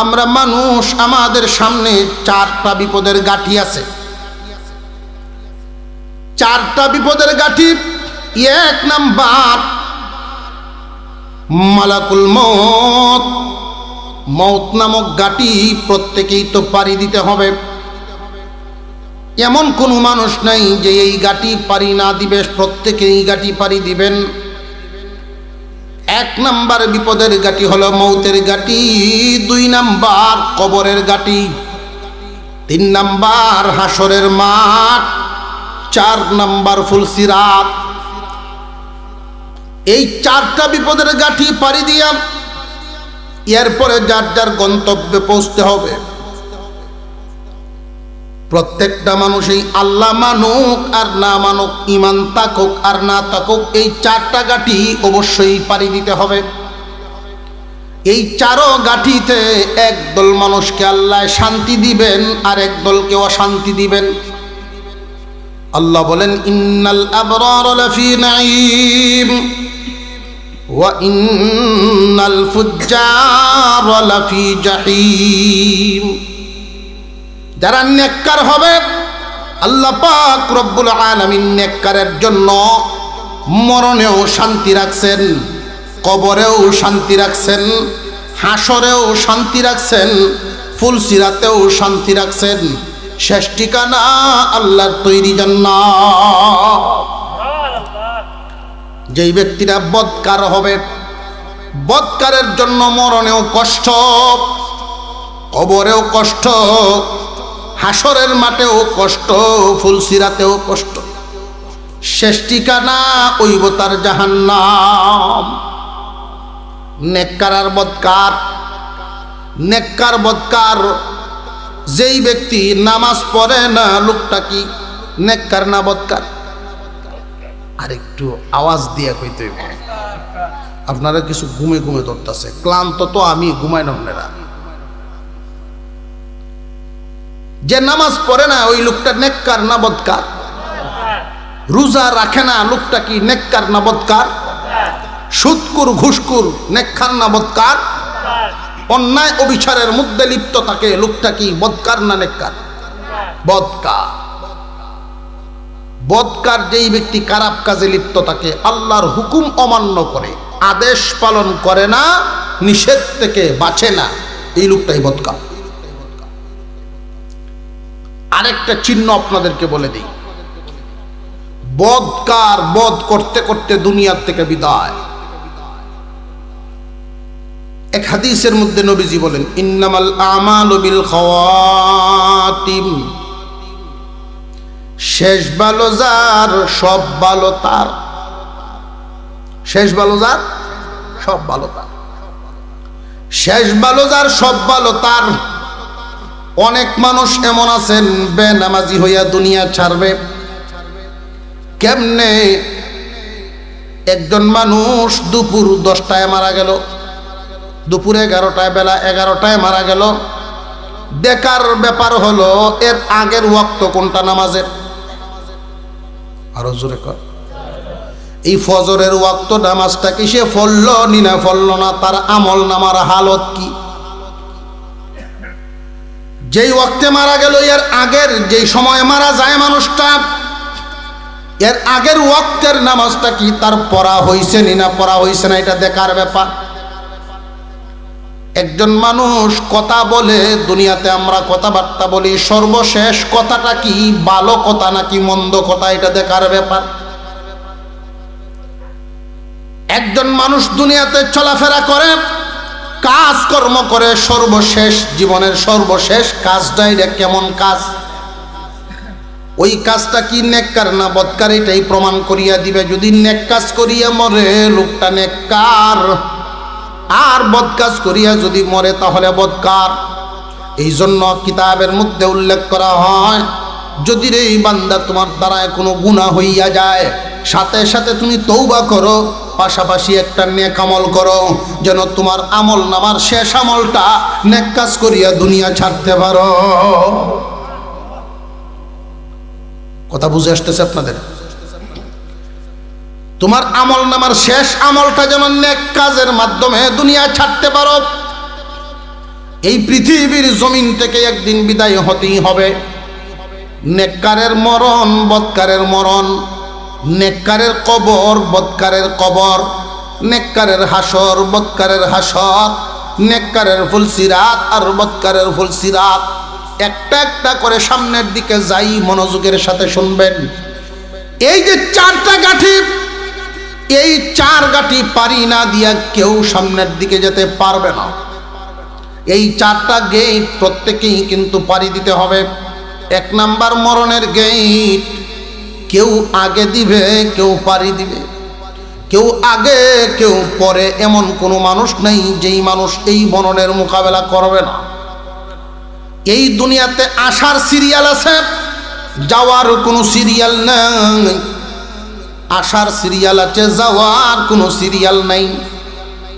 আমরা মানুষ, আমাদের সামনে চারটা বিপদের গাঁঠি আছে। চারটা বিপদের গাঁঠি। এক নাম্বার মালাকুল মউত। মউত নামক গাঁঠি প্রত্যেকেই তো পাড়ি দিতে হবে। এমন কোনো মানুষ নাই যে এই গাঁঠি পাড়ি না দিবে, প্রত্যেকেই গাঁঠি পাড়ি দিবেন। এক নাম্বার বিপদের গাঁঠি হলো মউতের গাঁঠি, দুই নাম্বার কবরের গাঁঠি, তিন নাম্বার হাসরের মাঠ, চার নাম্বার ফুলসিরাত। এই চারটা বিপদের গাঁঠি পাড়ি দিয়া এরপরে যার যার গন্তব্যে পৌঁছতে হবে। প্রত্যেকটা মানুষই আল্লাহ মানুক আর না মানুক, ঈমান থাকুক আর না থাকুক, এই চারটা গাঁঠি অবশ্যই পাড়ি দিতে হবে। এই চারো গাঁঠিতে একদল মানুষকে আল্লাহ শান্তি দিবেন আর একদলকে অশান্তি দিবেন। আল্লাহ বলেন, ইন্নাল আবরার লাফি নাঈম ওয়া ইন্নাল ফুজ্জার লাফি জাহিম। যারা নেককার হবে, আল্লাহ পাক রব্বুল আলামিন নেককারের জন্য মরণেও শান্তি রাখছেন, কবরেও শান্তি রাখছেন, হাসরেও শান্তি রাখছেন, ফুলসিরাতেও শান্তি রাখছেন। শেষ ঠিকানা আল্লাহর তৈরি জান্নাত। যেই ব্যক্তিরা বদকার হবে, বদকারের জন্য মরণেও কষ্ট, কবরেও কষ্ট, হাসরের মাঠেও কষ্ট, ফুলসিরাতেও কষ্ট। শেষ ঠিকানা ওইব তার জাহান্নাম। নেককার আর বদকার। নেককার বদকার যেই ব্যক্তি নামাজ পড়ে না, লোকটা কি নেককার না বদকার? আর একটু আওয়াজ দিয়ে কইতে হইব। আপনারা কিছু ঘুমে ঘুমে ধরতেছে, ক্লান্ত তো আমি, ঘুমাই না আপনারা। যে নামাজ পড়ে না ওই লোকটা নেককার না বদকার? রোজা রাখে না লোকটা কি নেককার না বদকার? সুদকুর ঘুষকুর নেককার না বদকার? অন্যায় অবিচারের মধ্যে লিপ্ত থাকে লোকটা কি বদকার না নেককার? বদকার। বদকার যেই ব্যক্তি খারাপ কাজে লিপ্ত থাকে, আল্লাহর হুকুম অমান্য করে, আদেশ পালন করে না, নিষেধ থেকে বাঁচে না, এই লোকটাই বদকার। আরেকটা চিহ্ন আপনাদেরকে বলে দিই, বদকার বদ করতে করতে দুনিয়ার থেকে বিদায়। এক হাদিসের মধ্যে নবীজি বলেন, ইন্নামাল আমালু বিল খাওয়াতিম। শেষ ভালো যার, সব ভালো তার। শেষ ভালো যার, সব ভালো তার। শেষ ভালো যার, সব ভালো তার। অনেক মানুষ এমন আছেন বেনামাজি হইয়া দুনিয়া ছাড়বে। কেমনে? একজন মানুষ দুপুর 10টায় মারা গেল, দুপুর 11টায়, বেলা 11টায় মারা গেল। দেখার ব্যাপার হলো এর আগের ওয়াক্ত কোনটা নামাজের? আরো জোরে কর। এই ফজরের ওয়াক্ত নামাজটা কি সে পড়লো নি না পড়লো না, তার আমল নামার হালত কি? যেই ওয়াক্তে মারা গেল, এর আগের যেই সময় মারা যায় মানুষটা, এর আগের ওয়াক্তের নামাজটা কি তার পড়া হইছে নি না পড়া হইছে না, এটা দেখার ব্যাপার। একজন মানুষ কথা বলে, দুনিয়াতে আমরা কথাবার্তা বলি, সর্বশেষ কথাটা কি ভালো কথা নাকি মন্দ কথা, এটা দেখার ব্যাপার। একজন মানুষ দুনিয়াতে চলাফেরা করে, কাজকর্ম করে, সর্বশেষ জীবনের সর্বশেষ কাজটা এটা কেমন কাজ, ওই কাজটা কি নেককার না বদকার, এটাই প্রমাণ করিয়া দিবে। যদি নেক কাজ করিয়া মরে লোকটা নেককার, আর বদকাজ করিয়া যদি মরে তাহলে বদকার। এই জন্য কিতাবের মধ্যে উল্লেখ করা হয়, যদি রে বান্দা তোমার দ্বারা কোনো গুনাহ হইয়া যায়, সাথে সাথে তুমি তওবা করো, পাশাপাশি একটা নেক আমল করো, যেন তোমার আমল নামার শেষ আমলটা নেক কাজ করিয়া দুনিয়া ছাড়তে পারো। কথা বুঝে আসতেছে আপনাদের? তোমার আমল নামার শেষ আমলটা যেন নেক কাজের মাধ্যমে দুনিয়া ছাড়তে পারো। এই পৃথিবীর জমিন থেকে একদিন বিদায় হতেই হবে। নেককারের মরণ, বদকারের মরণ, নেককারের কবর, বদকারের কবর, নেককারের হাসর, বদকারের হাসর, নেককারের ফুলসিরাত আর বদকারের ফুলসিরাত। একটা একটা করে সামনের দিকে যাই, মনোযোগের সাথে শুনবেন। এই যে চারটা গাঠি, এই চার গাঠি পারি না দিয়া কেউ সামনের দিকে যেতে পারবে না। এই চারটা গেট প্রত্যেকেই কিন্তু পারি দিতে হবে। এক নাম্বার মরণের গেট, কেউ আগে দিবে, কেউ পারি দিবে। কেউ আগে কেউ পরে, এমন কোনো মানুষ নেই যেই মানুষ এই মরণের মোকাবেলা করবে না। এই দুনিয়াতে আসার সিরিয়াল আছে, যাওয়ার কোনো সিরিয়াল নেই। আসার সিরিয়াল আছে, যাওয়ার কোনো সিরিয়াল নাই।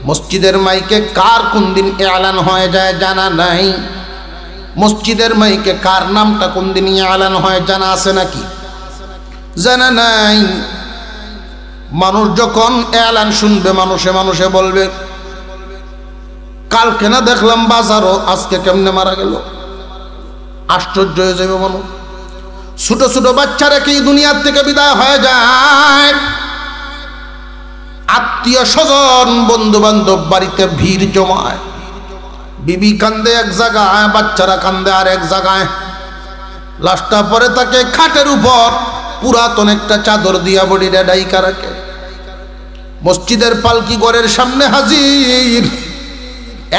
মসজিদের মাইকে কার কোন দিন এলান হয়ে যায় জানা নাই। মসজিদের মাইকে কার নামটা কোন দিন এলান হয় জানা আছে নাকি? জানা নাই। মানুষ যখন এলান শুনবে, মানুষে মানুষে বলবে, কালকে না দেখলাম বাজারও, আজকে কেমনে মারা গেল। আশ্চর্য হয়ে যাবে মানুষ। ছোট ছোট বাচ্চারা কি দুনিয়ার থেকে বিদায় হয়ে যায়। আত্মীয় স্বজন, বন্ধু বান্ধব বাড়িতে ভিড় জমায়। বিবি কান্দে এক জায়গায়, বাচ্চারা কান্দে আর এক জায়গায়। লাশটা পরে তাকে খাটের উপর পুরাতন একটা চাদর দিয়া বডিটা ডাইকা রাখে। মসজিদের পালকি ঘরের সামনে হাজির।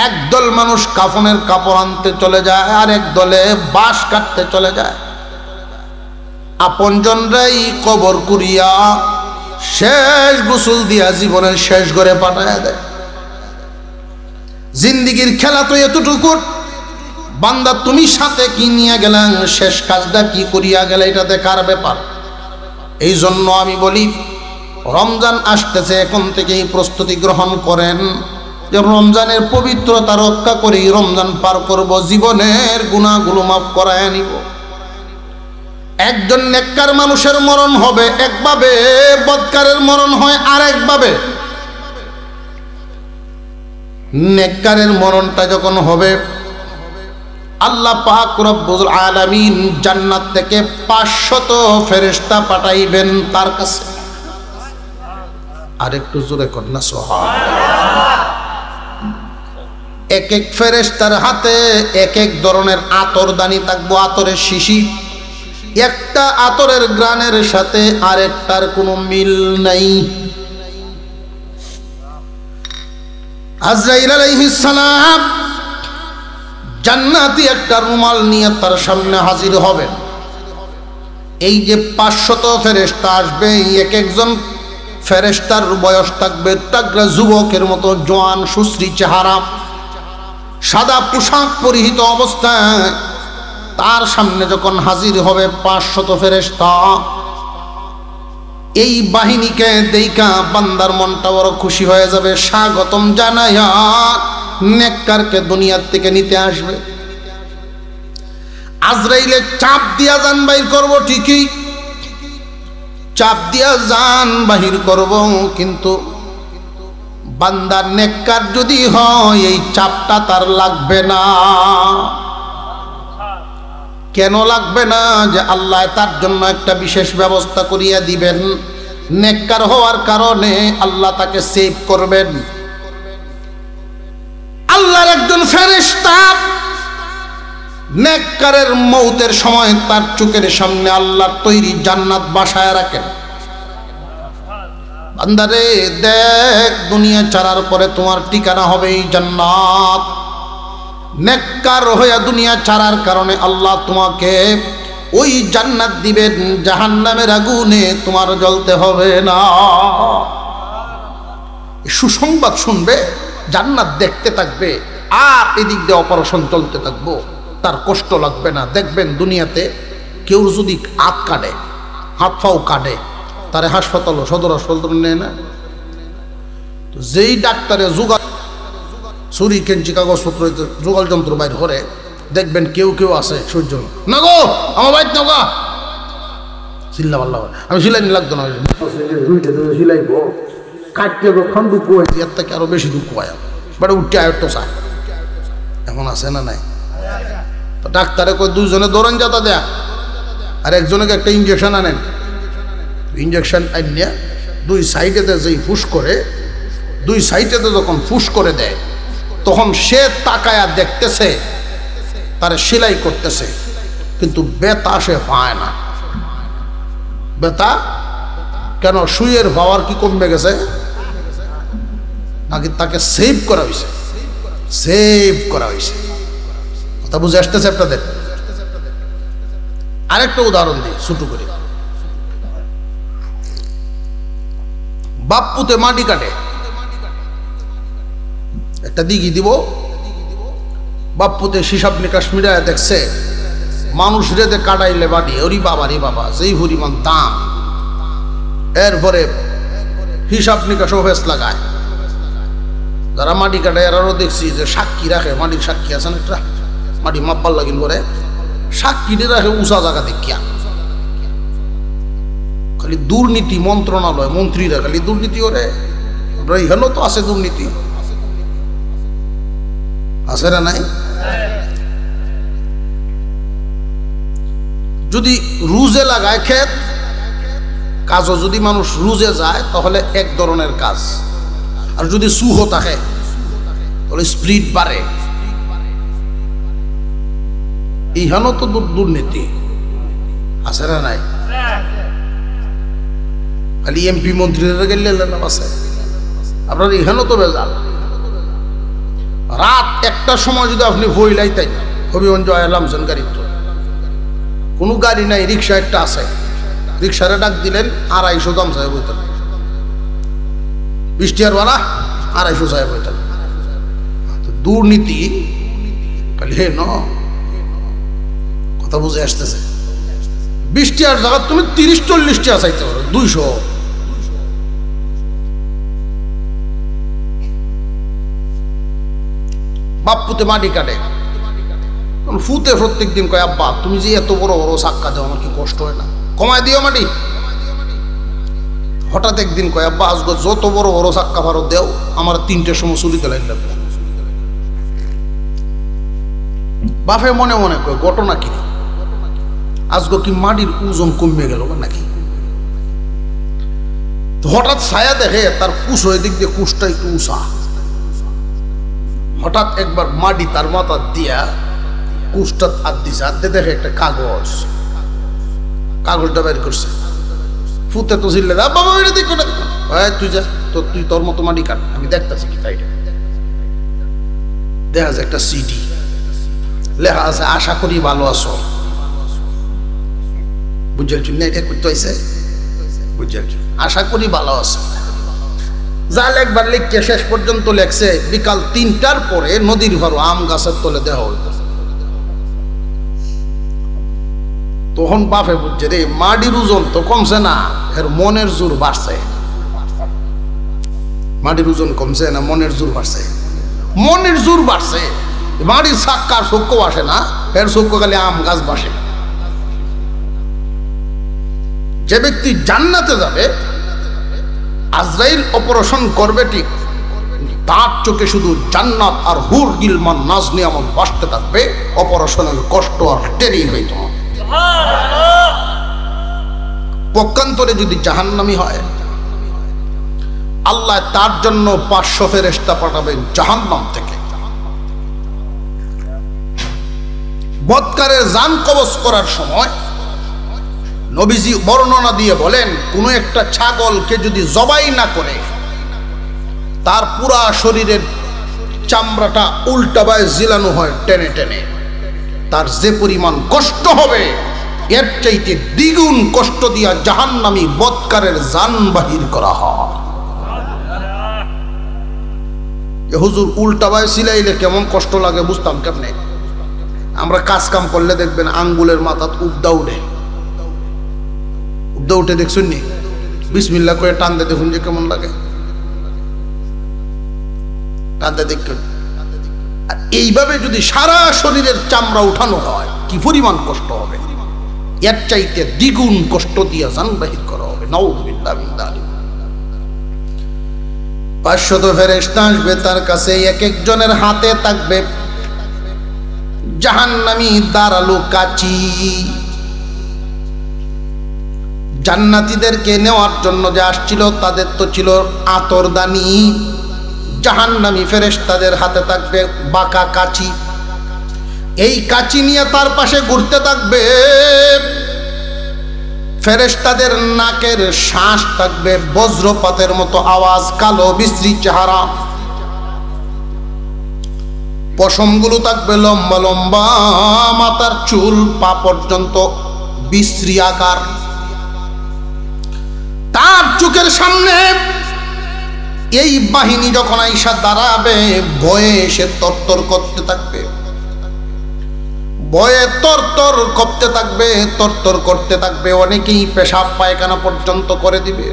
একদল মানুষ কাফনের কাপড় আনতে চলে যায়, আর এক দলে বাঁশ কাটতে চলে যায়। আপনজনরাই কবর কুড়িয়া শেষ গোসল দিয়া জীবনের শেষ ঘরে পাঠায় দেয়। জিন্দিগির খেলা তো এতটুকু। বান্দা তুমি সাথে কি নিয়ে গেলেন, শেষ কাজটা কি করিয়া গেলে, এটা দেখার ব্যাপার। এই জন্য আমি বলি, রমজান আসতেছে, এখন থেকেই প্রস্তুতি গ্রহণ করেন যে রমজানের পবিত্রতা রক্ষা করেই রমজান পার করব, জীবনের গুনাহগুলো মাফ করায় নিব। একজন নেককার মানুষের মরণ হবে একভাবে, বদকারের মরণ হয় আরেকভাবে। নেককারের মরণটা যখন হবে, আল্লাহ পাক রব্বুল আলামিন জান্নাত থেকে 500 ফেরেশতা পাঠাইবেন তার কাছে। আরেকটু জোরে কর না সুবহানাল্লাহ। এক এক ফেরেশতার হাতে এক এক ধরনের আতরদানি থাকবো, আতরের শিশি। একটা আতরের গ্রানের সাথে আরেকটার কোনো মিল নাই। আজরাইল আলাইহিস সালাম জান্নাতি একটা রুমাল নিয়ে তার সামনে হাজির হবেন। এই যে 500 ফেরেশতা আসবে, এক একজন ফেরেশতার বয়স থাকবে তাগড়া যুবকের মতো, জোয়ান সুশ্রী চেহারা, সাদা পোশাক পরিহিত অবস্থায় তার সামনে যখন হাজির হবে 500 ফেরেশতা। এই বাহিনীকে দেইখা বান্দার মনটা বড় খুশি হয়ে যাবে, স্বাগতম জানায়া নেককারকে দুনিয়ার থেকে নিতে আসবে। আজরাইলে চাপ দিয়া জান বাহির করব, ঠিকই চাপ দিয়া জান বাহির করব, কিন্তু বান্দার নেককার যদি হয় এই চাপটা তার লাগবে না। কেন লাগবে না? যে আল্লাহ তার জন্য একটা বিশেষ ব্যবস্থা করিয়া দিবেন। নেককার হওয়ার কারণে আল্লাহ তাকে সেভ করবেন। আল্লাহর একজন ফেরেশতা নেককারের মৌতের সময় তার চোখের সামনে আল্লাহর তৈরি জান্নাত বাসায় রাখেন। বান্দারে দেখ, দুনিয়া ছাড়ার পরে তোমার ঠিকানা হবে এই জান্নাত। নেককার হইয়া দুনিয়া ছাড়ার কারণে আল্লাহ তোমাকে ওই জান্নাত দিবেন, জাহান্নামের আগুনে তোমার জ্বলতে হবে না। সুসংবাদ শুনবে, জান্নাত দেখতে থাকবে, আর এদিক দিয়ে অপারেশন চলতে থাকবো, তার কষ্ট লাগবে না। দেখবেন দুনিয়াতে কেউ যদি হাত কাটে, হাত পাও কাটে, তারে হাসপাতাল, সদর হাসপাতাল নেয় না। যেই ডাক্তারে যোগা ছুরি কেঞ্চি কাগজপত্র যোগাল যন্ত্র বাইর করে, দেখবেন কেউ কেউ আছে সহ্য না, গো আমার বাইর না গা চিল্লা পাল্লা, আমি সিলাই লাগতো না, সিলাইবো কাটতে কখন দুঃখ হয়েছে, এর থেকে আরো বেশি দুঃখ হয়। বাট উঠতে আয়ত্ত চায় এখন আছে না নাই? তো ডাক্তারে কই দুইজনে দৌড়ান যাতা দেয়া, আর একজনকে একটা ইঞ্জেকশন আনেন। ইঞ্জেকশন আনিয়া দুই সাইডেতে যেই ফুস করে, দুই সাইডেতে যখন ফুস করে দেয় তখন সে তাকায়া দেখতেছে তারে সেলাই করতেছে, কিন্তু ব্যথা সে পায় না। ব্যথা কেন? সুইয়ের পাওয়ার কি কমে গেছে নাকি তাকে সেভ করা হয়েছে? সেভ করা হয়েছে। কথা বুঝে আসতেছে আপনাদের? আরেকটা উদাহরণ দিই ছোট করে। বাপ্পুতে মাটি কাটে, একটা দিঘি দিব, বাপ্পুতে হিসাব নিকাশ মিলায় দেখছে মানুষ রেতে কাটাইলে বাড়ি, ওরি বাবা রে বাবা যেই পরিমাণ দাম। এরপরে হিসাব নিকাশ অফেস লাগায়, যারা মাটি কাটায় এরাও দেখছি যে সাক্ষী রাখে, মাটির সাক্ষী আছে না একটা, মাটি মাপবার লাগিন করে সাক্ষীটি রাখে উঁচা জায়গা দেখিয়া। খালি দুর্নীতি মন্ত্রণালয়, মন্ত্রীরা খালি দুর্নীতি করে। আমরা এখানেও তো আছে দুর্নীতি, আছে না নাই? যদি রুজে লাগায় ক্ষেত কাজও, যদি মানুষ রুজে যায় তাহলে এক ধরনের কাজ, আর যদি সুহ থাকে তাহলে স্পিড বাড়ে। এইখানেও তো দুর্নীতি, আছে না নাই? খালি এমপি মন্ত্রীরা গেলে আছে, আপনার এখানেও তো বেজাল। রাত 1টার সময় যদি আপনি ভইলাইতেন, হবিগঞ্জ এলামছেন গাড়ি, তো কোনো গাড়ি নাই, রিক্সা একটা আছে, রিক্সারে ডাক দিলেন 250 দাম চাই বইতেন, 20 টাকার ভাড়া 250 চাই বইতেন। দুর্নীতি খালি হে ন, কথা বুঝে আসতেছে? 20 টাকার জায়গা তুমি 30-40 টাকা চাইতে পারো, 200। বাপ্পুতে মাটি কাটে, ফুতে প্রত্যেক দিন কয় আব্বা তুমি যে এত বড় বড় চাক্কা দাও আমার কি কষ্ট হয় না, কমায় দিও মাটি। হঠাৎ একদিন কয় আব্বা আজকে যত বড় বড় চাক্কা ভারো দেও আমার 3টের সময় চুরিতে লাইন লাগবে। বাপে মনে মনে কয় ঘটনা কি, আজকে কি মাটির ওজন কমে গেল নাকি? হঠাৎ ছায়া দেখে তার কুশ হয়ে দিক দিয়ে কুশটা একটু উঁচা, হঠাৎ একবার মাটি তার মাথা দিয়া কুশটা হাত দিছে, হাতে দেখে একটা কাগজ, কাগজটা বের করছে। ফুতে তো ছিল বাবা এটা দেখো না, তুই যা, তুই তোর মতো মাটি কাট, আমি দেখতেছি কি তাই। দেখা যায় একটা সিডি লেখা আছে আশা করি ভালো আছো, বুঝছি না এটা করতে হয়েছে, বুঝছি আশা করি ভালো আছো। জাল একবার লিখছে, শেষ পর্যন্ত লেখছে বিকাল 3টার পরে নদীর ভারো আম গাছের তলে দেওয়া হইত। তখন বাপে বুঝছে রে মাটির ওজন তো কমছে না, এর মনের জোর বাড়ছে। মাটির ওজন কমছে না, মনের জোর বাড়ছে, মনের জোর বাড়ছে। মাটির চাক্কার চক্ষ আসে না, এর চক্ষ খালি আম গাছ বাসে। যে ব্যক্তি জান্নাতে যাবে, আজরাইল অপারেশন করবে ঠিক, তার চোখে শুধু জান্নাত আর হুর গিলমান নাজ নিয়ামত বাসতে থাকবে, অপারেশনের কষ্ট আর টেরি হইত না। পক্ষান্তরে যদি জাহান্নামী হয়, আল্লাহ তার জন্য 500 ফেরেশতা পাঠাবেন জাহান্নাম থেকে। বদকারের জান কবজ করার সময় নবীজি বর্ণনা দিয়ে বলেন, কোনো একটা ছাগলকে যদি জবাই না করে তার পুরা শরীরের চামড়াটা উল্টাবায় জিলানো হয় টেনে টেনে, তার যে পরিমাণ কষ্ট হবে এর চাইতে দ্বিগুণ কষ্ট দিয়া জাহান্নামী বদকারের জান বাহির করা হয়। হুজুর উল্টাবায় সিলাইলে কেমন কষ্ট লাগে বুঝতাম কেমনে? আমরা কাজ কাম করলে দেখবেন আঙ্গুলের মাথা উবদা উঠে, উবদা উঠে দেখছেন নি? বিসমিল্লাহ করে টানতে দেখুন যে কেমন লাগে, টানতে দেখবেন। আর এইভাবে যদি সারা শরীরের চামড়া উঠানো হয় কি পরিমাণ কষ্ট হবে, এর চাইতে দ্বিগুণ কষ্ট দিয়ে জান বাহির করা হবে। নাউযুবিল্লাহ মিন যালিক। 500 ফেরেশতা আসবে তার কাছে, এক একজনের হাতে থাকবে জাহান্নামী দাঁড়ালো কাচি। জান্নাতীদেরকে নেওয়ার জন্য যে আসছিল তাদের তো ছিল আতরদানি, জাহান্নামী ফেরেশতাদের হাতে থাকবে বাঁকা কাচি। এই কাচি নিয়ে তার পাশে ঘুরতে থাকবে। ফেরেশতাদের নাকের শ্বাস থাকবে বজ্রপাতের মতো আওয়াজ, কালো বিশ্রী চেহারা। পশমগুলো থাকবে লম্বা লম্বা, মাথার চুল পা পর্যন্ত বিশ্রী আকার। তার চোখের সামনে এই বাহিনী যখন আইসা দাঁড়াবে, ভয়ে সে তরতর করতে থাকবে, ভয়ে তরতর করতে থাকবে, তরতর করতে থাকবে। অনেকেই পেশাব পায়খানা পর্যন্ত করে দিবে,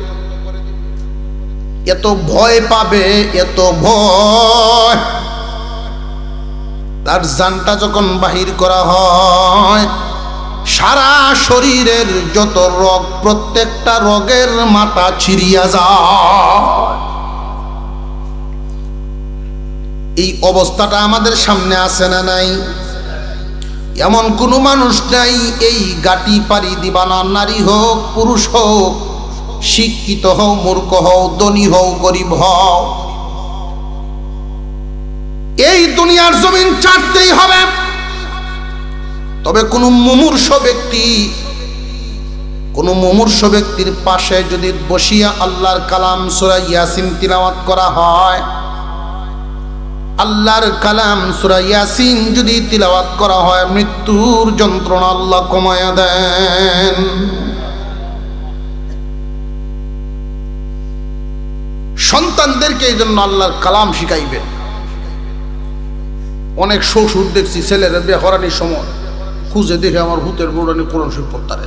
এত ভয় পাবে, এত ভয়। তার জানটা যখন বাহির করা হয়, সারা শরীরের যত রোগ, প্রত্যেকটা রোগের মাথা ছিড়িয়া যায়। এই অবস্থাটা আমাদের সামনে আছে না নাই? এমন কোনো মানুষ নাই এই গাটি পারি দিবা না, নারী হোক পুরুষ হোক, শিক্ষিত হও মূর্খ হও, ধনী হও গরিব হও, এই দুনিয়ার জমিন ছাড়তেই হবে। তবে কোন মুমূর্ষ ব্যক্তির পাশে যদি বসিয়া আল্লাহর কালাম সূরা ইয়াসিন তিলাওয়াত করা হয়, আল্লাহর কালাম সূরা ইয়াসিন যদি তিলাওয়াত করা হয়, মৃত্যুর যন্ত্রণা আল্লাহ কমায়া দেন। সন্তানদেরকে এই জন্য আল্লাহর কালাম শিখাইবেন। অনেক শ্বশুর দেখছি ছেলেরা বিয়ে করানির সময় খুঁজে দেখে আমার ভূতের বুড়ানি কোরআন শরীফ পড়তারে,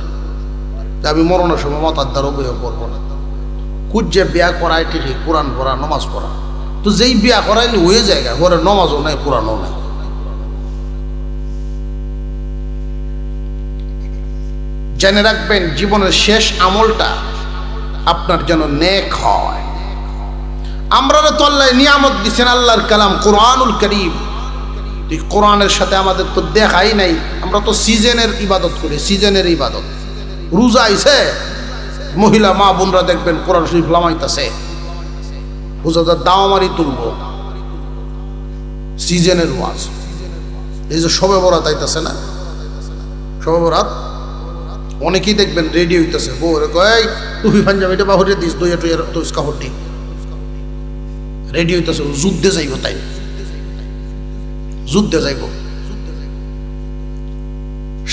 আমি মরণের সময় মাথার দ্বারা বইয়ে পড়বো না। খুঁজে বিয়া করায় ঠিকই, কোরআন পড়া নমাজ পড়া, তো যেই বিয়া করাইলে হয়ে যায় ঘরে নমাজও নাই কোরআনও নাই। জেনে রাখবেন জীবনের শেষ আমলটা আপনার যেন নেক হয়। আমরা তো আল্লাহ নিয়ামত দিচ্ছেন আল্লাহর কালাম কোরআনুল কারীম, কোরআনের সাথে আমাদের তো দেখাই নাই। আমরা তো সিজনের ইবাদত করি, সিজনের ইবাদত। রোজা আইছে, মহিলা মা বোনরা দেখবেন কোরআন শরীফ লামাইতেছে, রোজাদার দাওয়ামারি তুলব, সিজনের ওয়াজ। এই যে শবে বরাত আইতেছে না, শবে বরাত অনেকেই দেখবেন রেডি হইতেছে, বউরে কয় টুপি পাঞ্জাবিটা বাহুরে দিস, দইয়া টুইয়া তোস কাপড়টি রেডি হইতেছে, যুদ্ধে যাইব, তাই যুদ্ধে যাইব।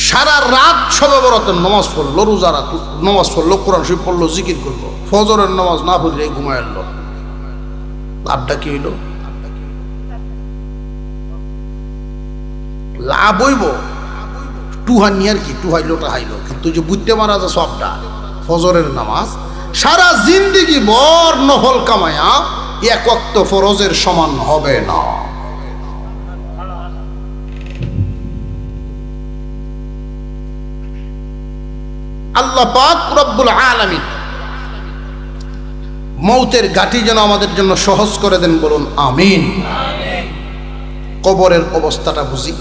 সারা রাত শবে বরাতের নামাজ পড়লো, রোজা রাত নামাজ পড়লো, কোরআন শরীফ পড়লো, জিকির করলো, ফজরের নামাজ না পড়লে ঘুমায় এলো, লাভটা কি হইল? লাভ হইব টুহান নিয়ে আর কি, টুহাইলোটা হাইলো, কিন্তু যে বুঝতে মারা যায় সবটা ফজরের নামাজ সারা জিন্দিগি বর নফল কামায়া এক ওয়াক্ত ফরজের সমান হবে না। আল্লাহ পাক রব্বুল আলামিন মৌতের ঘাটি যেন আমাদের জন্য সহজ করে দেন, বলুন আমিন। কবরের অবস্থাটা বুঝি।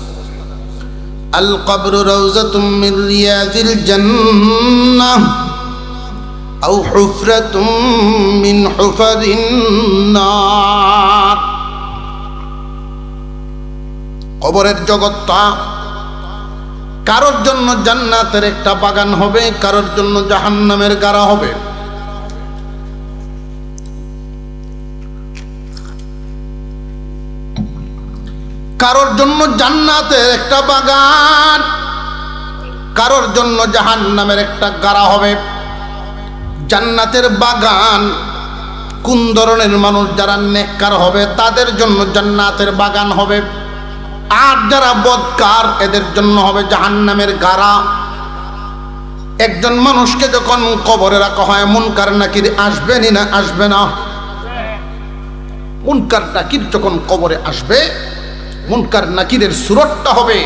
আল কবরু রাউযাতুম মিন রিয়াদিল জান্নাহ আও হুফরাতুম মিন হুফারিন নার। কবরের জগৎটা কারোর জন্য জান্নাতের একটা বাগান হবে, কারোর জন্য জাহান্নামের গাড়া হবে। কারোর জন্য জান্নাতের একটা বাগান, কারোর জন্য জাহান্নামের একটা গাড়া হবে। জান্নাতের বাগান কোন ধরনের মানুষ? যারা নেককার হবে তাদের জন্য জান্নাতের বাগান হবে, আর যারা বদকার এদের জন্য হবে জাহান্নামের গাড়া। একজন মানুষকে যখন কবরে রাখা হয়, মুনকার নাকির আসবেনি না আসবে না? মুনকার নাকির যখন কবরে আসবে, মুনকার নাকিরের সুরতটা হবে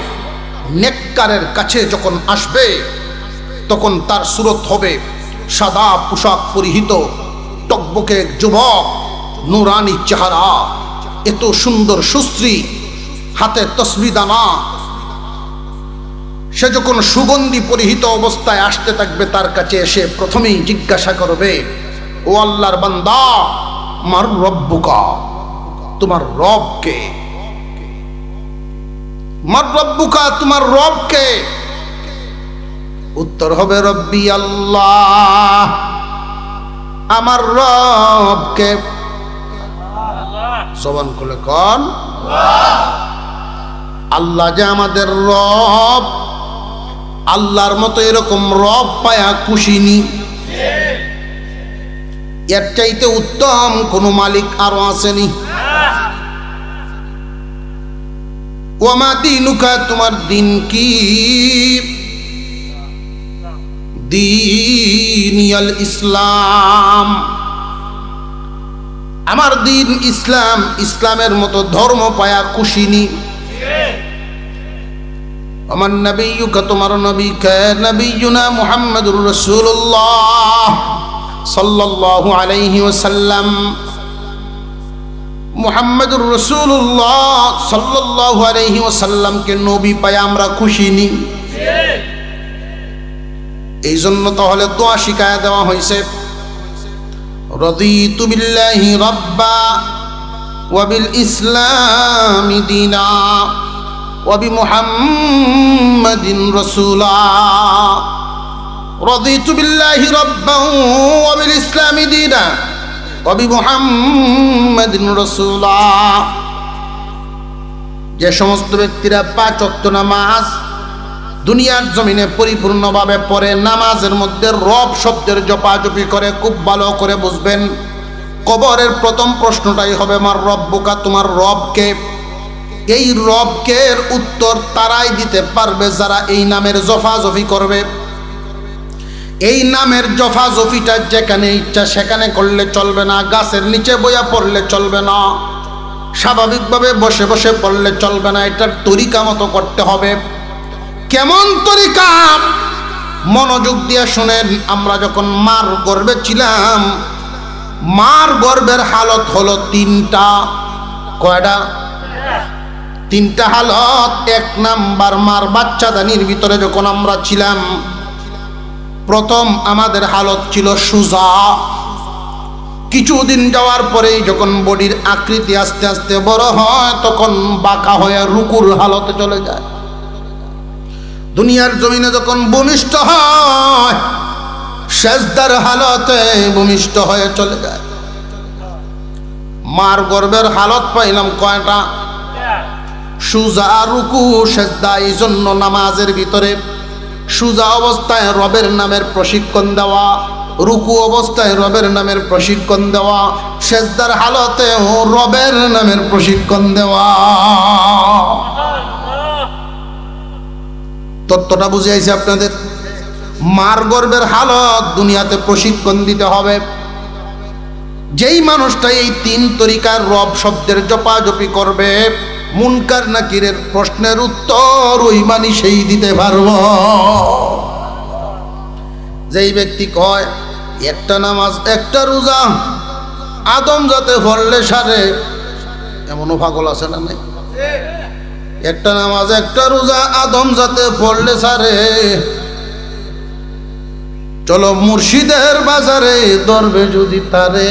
নেককারের কাছে যখন আসবে, তখন তার সুরত হবে সাদা পোশাক পরিহিত, টকবকে যুবক, নুরানি চেহারা, এত সুন্দর সুশ্রী, হাতে তসবিহ দানা, সে যখন সুগন্ধি পরিহিত অবস্থায় আসতে থাকবে, তার কাছে এসে প্রথমেই জিজ্ঞাসা করবে, ও আল্লাহর বান্দা, মার রব্বুকা, তোমার রব কে? মার রব্বুকা, তোমার রব কে? উত্তর হবে, রব্বি আল্লাহ, আমার রব কে? জবান খুলে কোন? আল্লাহ যে আমাদের রব, আল্লাহর মতো এরকম রব পায়া খুশি নি। এর চাইতে উত্তম কোন মালিক আরো আসেনি। ওয়ামা দীনুকা, তোমার দিন কি? দীনিয়াল ইসলাম, আমার দিন ইসলাম, ইসলামের মতো ধর্ম পায়া খুশি নি। আমার নবিয়ুকা, তোমার নবী কে? নবিয়ুনা মুহাম্মদুর রাসূলুল্লাহ সাল্লাল্লাহু আলাইহি ওয়াসাল্লাম। মুহাম্মদুর রাসূলুল্লাহ সাল্লাল্লাহু আলাইহি ওয়াসাল্লামকে নবী পায়া আমরা খুশি নি। এই জন্য তাহলে দোয়া শিখায়া দেওয়া হয়েছে, রাদিতু বিল্লাহি রাব্বা ওয়া বিল ইসলামি দীনা ওয়া বিমুহাম্মাদিন রাসূলা। রাদিতু বিল্লাহি রাব্বান ওয়া বিল ইসলামি দীনা ওয়া বিমুহাম্মাদিন রাসূলা। যে সমস্ত ব্যক্তিরা 5 ওয়াক্ত নামাজ দুনিয়ার জমিনে পরিপূর্ণভাবে পড়ে, নামাজের মধ্যে রব শব্দের জপাজপি করে, খুব ভালো করে বুঝবেন, কবরের প্রথম প্রশ্নটাই হবে, মার রব্বুকা, তোমার রবকে? এই রবকে উত্তর তারাই দিতে পারবে যারা এই নামের জফাজফি করবে। এই নামের জফাজফিটা যেখানে ইচ্ছা সেখানে করলে চলবে না, গাছের নিচে বইয়া পড়লে চলবে না, স্বাভাবিকভাবে বসে বসে পড়লে চলবে না, এটার তরিকা মতো করতে হবে। কেমন তরিকা? মনোযোগ দিয়ে শুনেন। আমরা যখন মার গর্ভে ছিলাম, মার গর্ভের হালত হলো 3টা। কয়টা? 3টা হালত। 1 নাম্বার, মার বাচ্চাদানির ভিতরে যখন আমরা ছিলাম, প্রথম আমাদের হালত ছিল সুজা। কিছুদিন যাওয়ার পরেই যখন বডির আকৃতি আস্তে আস্তে বড় হয়, তখন বাঁকা হয়ে রুকুর হালতে চলে যায়। দুনিয়ার জমিনে যখন ভূমিষ্ঠ হয়, সেজদার হালতে ভূমিষ্ঠ হয়ে চলে যায়। মার গর্ভের হালত পাইলাম কয়টা? সুজা, রুকু, সেজদা। এই জন্য নামাজের ভিতরে সুজা অবস্থায় রবের নামের প্রশিক্ষণ দেওয়া, রুকু অবস্থায় রবের নামের প্রশিক্ষণ দেওয়া, সেজদার হালতেও রবের নামের প্রশিক্ষণ দেওয়া। তত্ত্বটা বুঝে আইছে আপনাদের? মার গর্ভের হালত দুনিয়াতে প্রশিক্ষণ দিতে হবে। যেই মানুষটা এই 3 তরিকার রব শব্দের জপাজপি করবে, মুনকার নাকিরের প্রশ্নের উত্তর ওই মানি সেই দিতে পারব। যেই ব্যক্তি কয় একটা নামাজ একটা রোজা আদম যাতে পড়লে সারে, এমনও পাগল আছে না? নাই? একটা নামাজ একটা রোজা আদম যাতে পড়লে সারে, চলো মুর্শিদের বাজারে দরবে যদি তারে।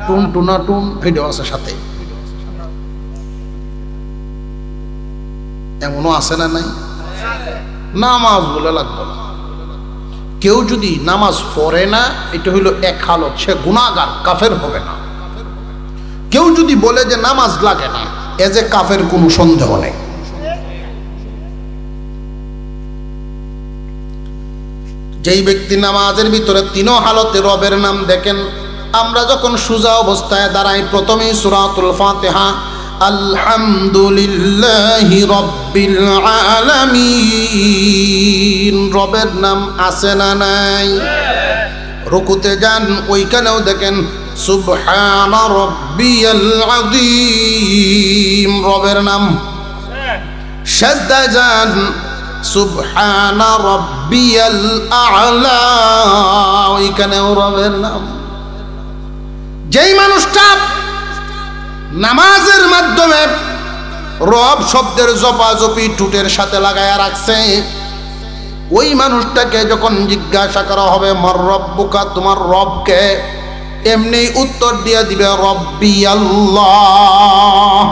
টুন টুনা টুন ভিডিও আছে সাথে, এমনও আছে না? নাই? নামাজ বলে লাগবে না। কেউ যদি নামাজ পড়ে না, এটা হইল 1 হালত, সে গুনাহগার, কাফের হবে না। কেউ যদি বলে যে নামাজ লাগে না, এ যে কাফের, কোনো সন্দেহ নেই। যেই ব্যক্তি নামাজের ভিতরে 3 হালতে রবের নাম দেখেন, আমরা যখন সুজা অবস্থায় দাঁড়াই, প্রথমেই সূরাতুল ফাতিহা, আলহামদুলিল্লাহি রাব্বিল আলামিন, রবের নাম আছে না নাই? রুকুতে যান, ওইখানেও দেখেন সুবহানা রাব্বিয়াল আযীম, রবের নাম। সিজদায় যান, সুবহানা রাব্বিয়াল আ'লা, ওইখানেও রবের নাম। যেই মানুষটা নামাজের মাধ্যমে রব শব্দের জপাজপি টুটের সাথে লাগায়া রাখছে। ওই মানুষটাকে যখন জিজ্ঞাসা করা হবে মার রব্বুকা, তোমার রবকে, এমনি উত্তর দিয়ে দিবে রব্বি আল্লাহ।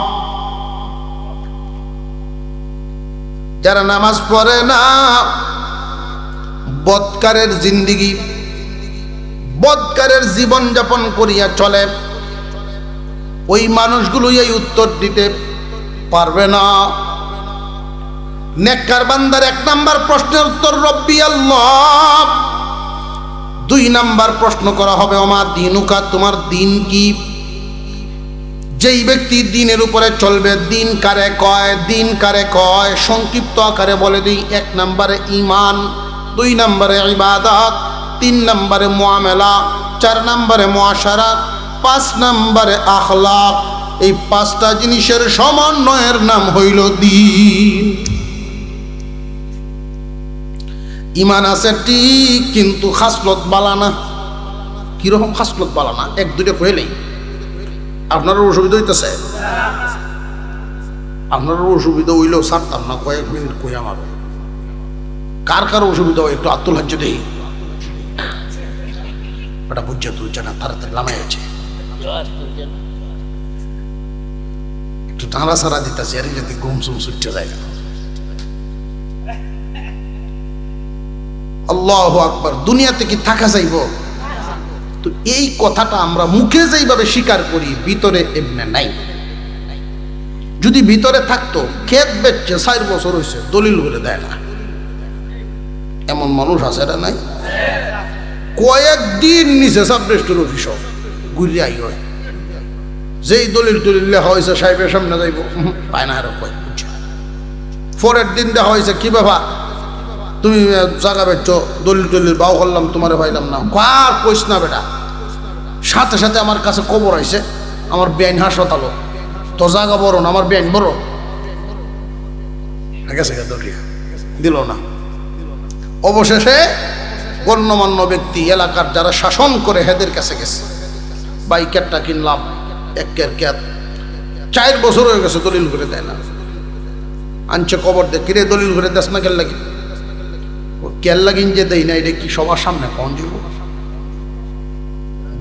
যারা নামাজ পড়ে না, বদকারের জিন্দিগি, বদকারের জীবন যাপন করিয়া চলে, ওই মানুষগুলো এই উত্তর দিতে পারবে না। নেককার বান্দার 1 নাম্বার প্রশ্নের উত্তর রব্বি আল্লাহ। 2 নাম্বার প্রশ্ন করা হবে ওমা দিনুকা, তোমার দিন কি? যেই ব্যক্তি দিনের উপরে চলবে, দিন কারে কয়? দিন কারে কয় সংক্ষিপ্ত আকারে বলে দিই, 1 নাম্বারে ঈমান, 2 নাম্বারে ইবাদত, 3 নাম্বারে মুআমালা, 4 নাম্বারে মুআশারাত, 5 নাম্বারে আখলাক। এই 5টা জিনিসের সমন্বয়ের নাম হইল দিন। ঈমান আছে ঠিক, কিন্তু খাসলত বালা না। কিরকম খাসলত বালা না? 1-2টা কইলেই আপনার অসুবিধা হইতেছে? আপনার অসুবিধা হইলেও ছাড়তাম না, কয়েক মিনিট কই আমার। কার কার অসুবিধা হয় একটু আত্মুল হাজ্য দেই, ওটা বুঝছে তুলছে না, তাড়াতাড়ি লামাই আছে, একটু টানা সারা দিতেছে, আর যাতে ঘুম সুম ছুটতে যায়। আল্লাহু আকবার। দুনিয়াতে কি থাকা যাইব? তো এই কথাটা আমরা মুখে যেইভাবে স্বীকার করি, ভিতরে এমনি নাই। যদি ভিতরে থাকতো, ক্ষেত বেচছে 4 বছর হয়েছে, দলিল করে দেয় না, এমন মানুষ আছে না? নাই? কয়েকদিন নিচে সাব রেজিস্ট্রার অফিস ঘুরে আই হয়, যেই দলিল টলিল লেখা হয়েছে সাহেবের সামনে যাইব, পায় না। আরো কয় পরের দিন দেখা হয়েছে, কি বাবা তুমি জায়গা বেচছ, দলিল টলিল বাউ করলাম, তোমারে পাইলাম না। কার কইস না বেটা, সাথে সাথে আমার কাছে খবর আইছে, আমার বেআইন হাসপাতাল, তোর জায়গা বড় না, আমার বেআইন বড় গেছে, দিল না। অবশেষে গণ্যমান্য ব্যক্তি, এলাকার যারা শাসন করে, হেদের কাছে গেছে, বাইকেরটা কিনলাম, 1 ক্যাট 4 বছর হয়ে গেছে, দলিল করে দেয় না। আনছে খবর দে, কিরে দলিল করে দেস না কেন লাগি? ও কেল লাগিন যে দেই না, এটা কি সবার সামনে কন যাব?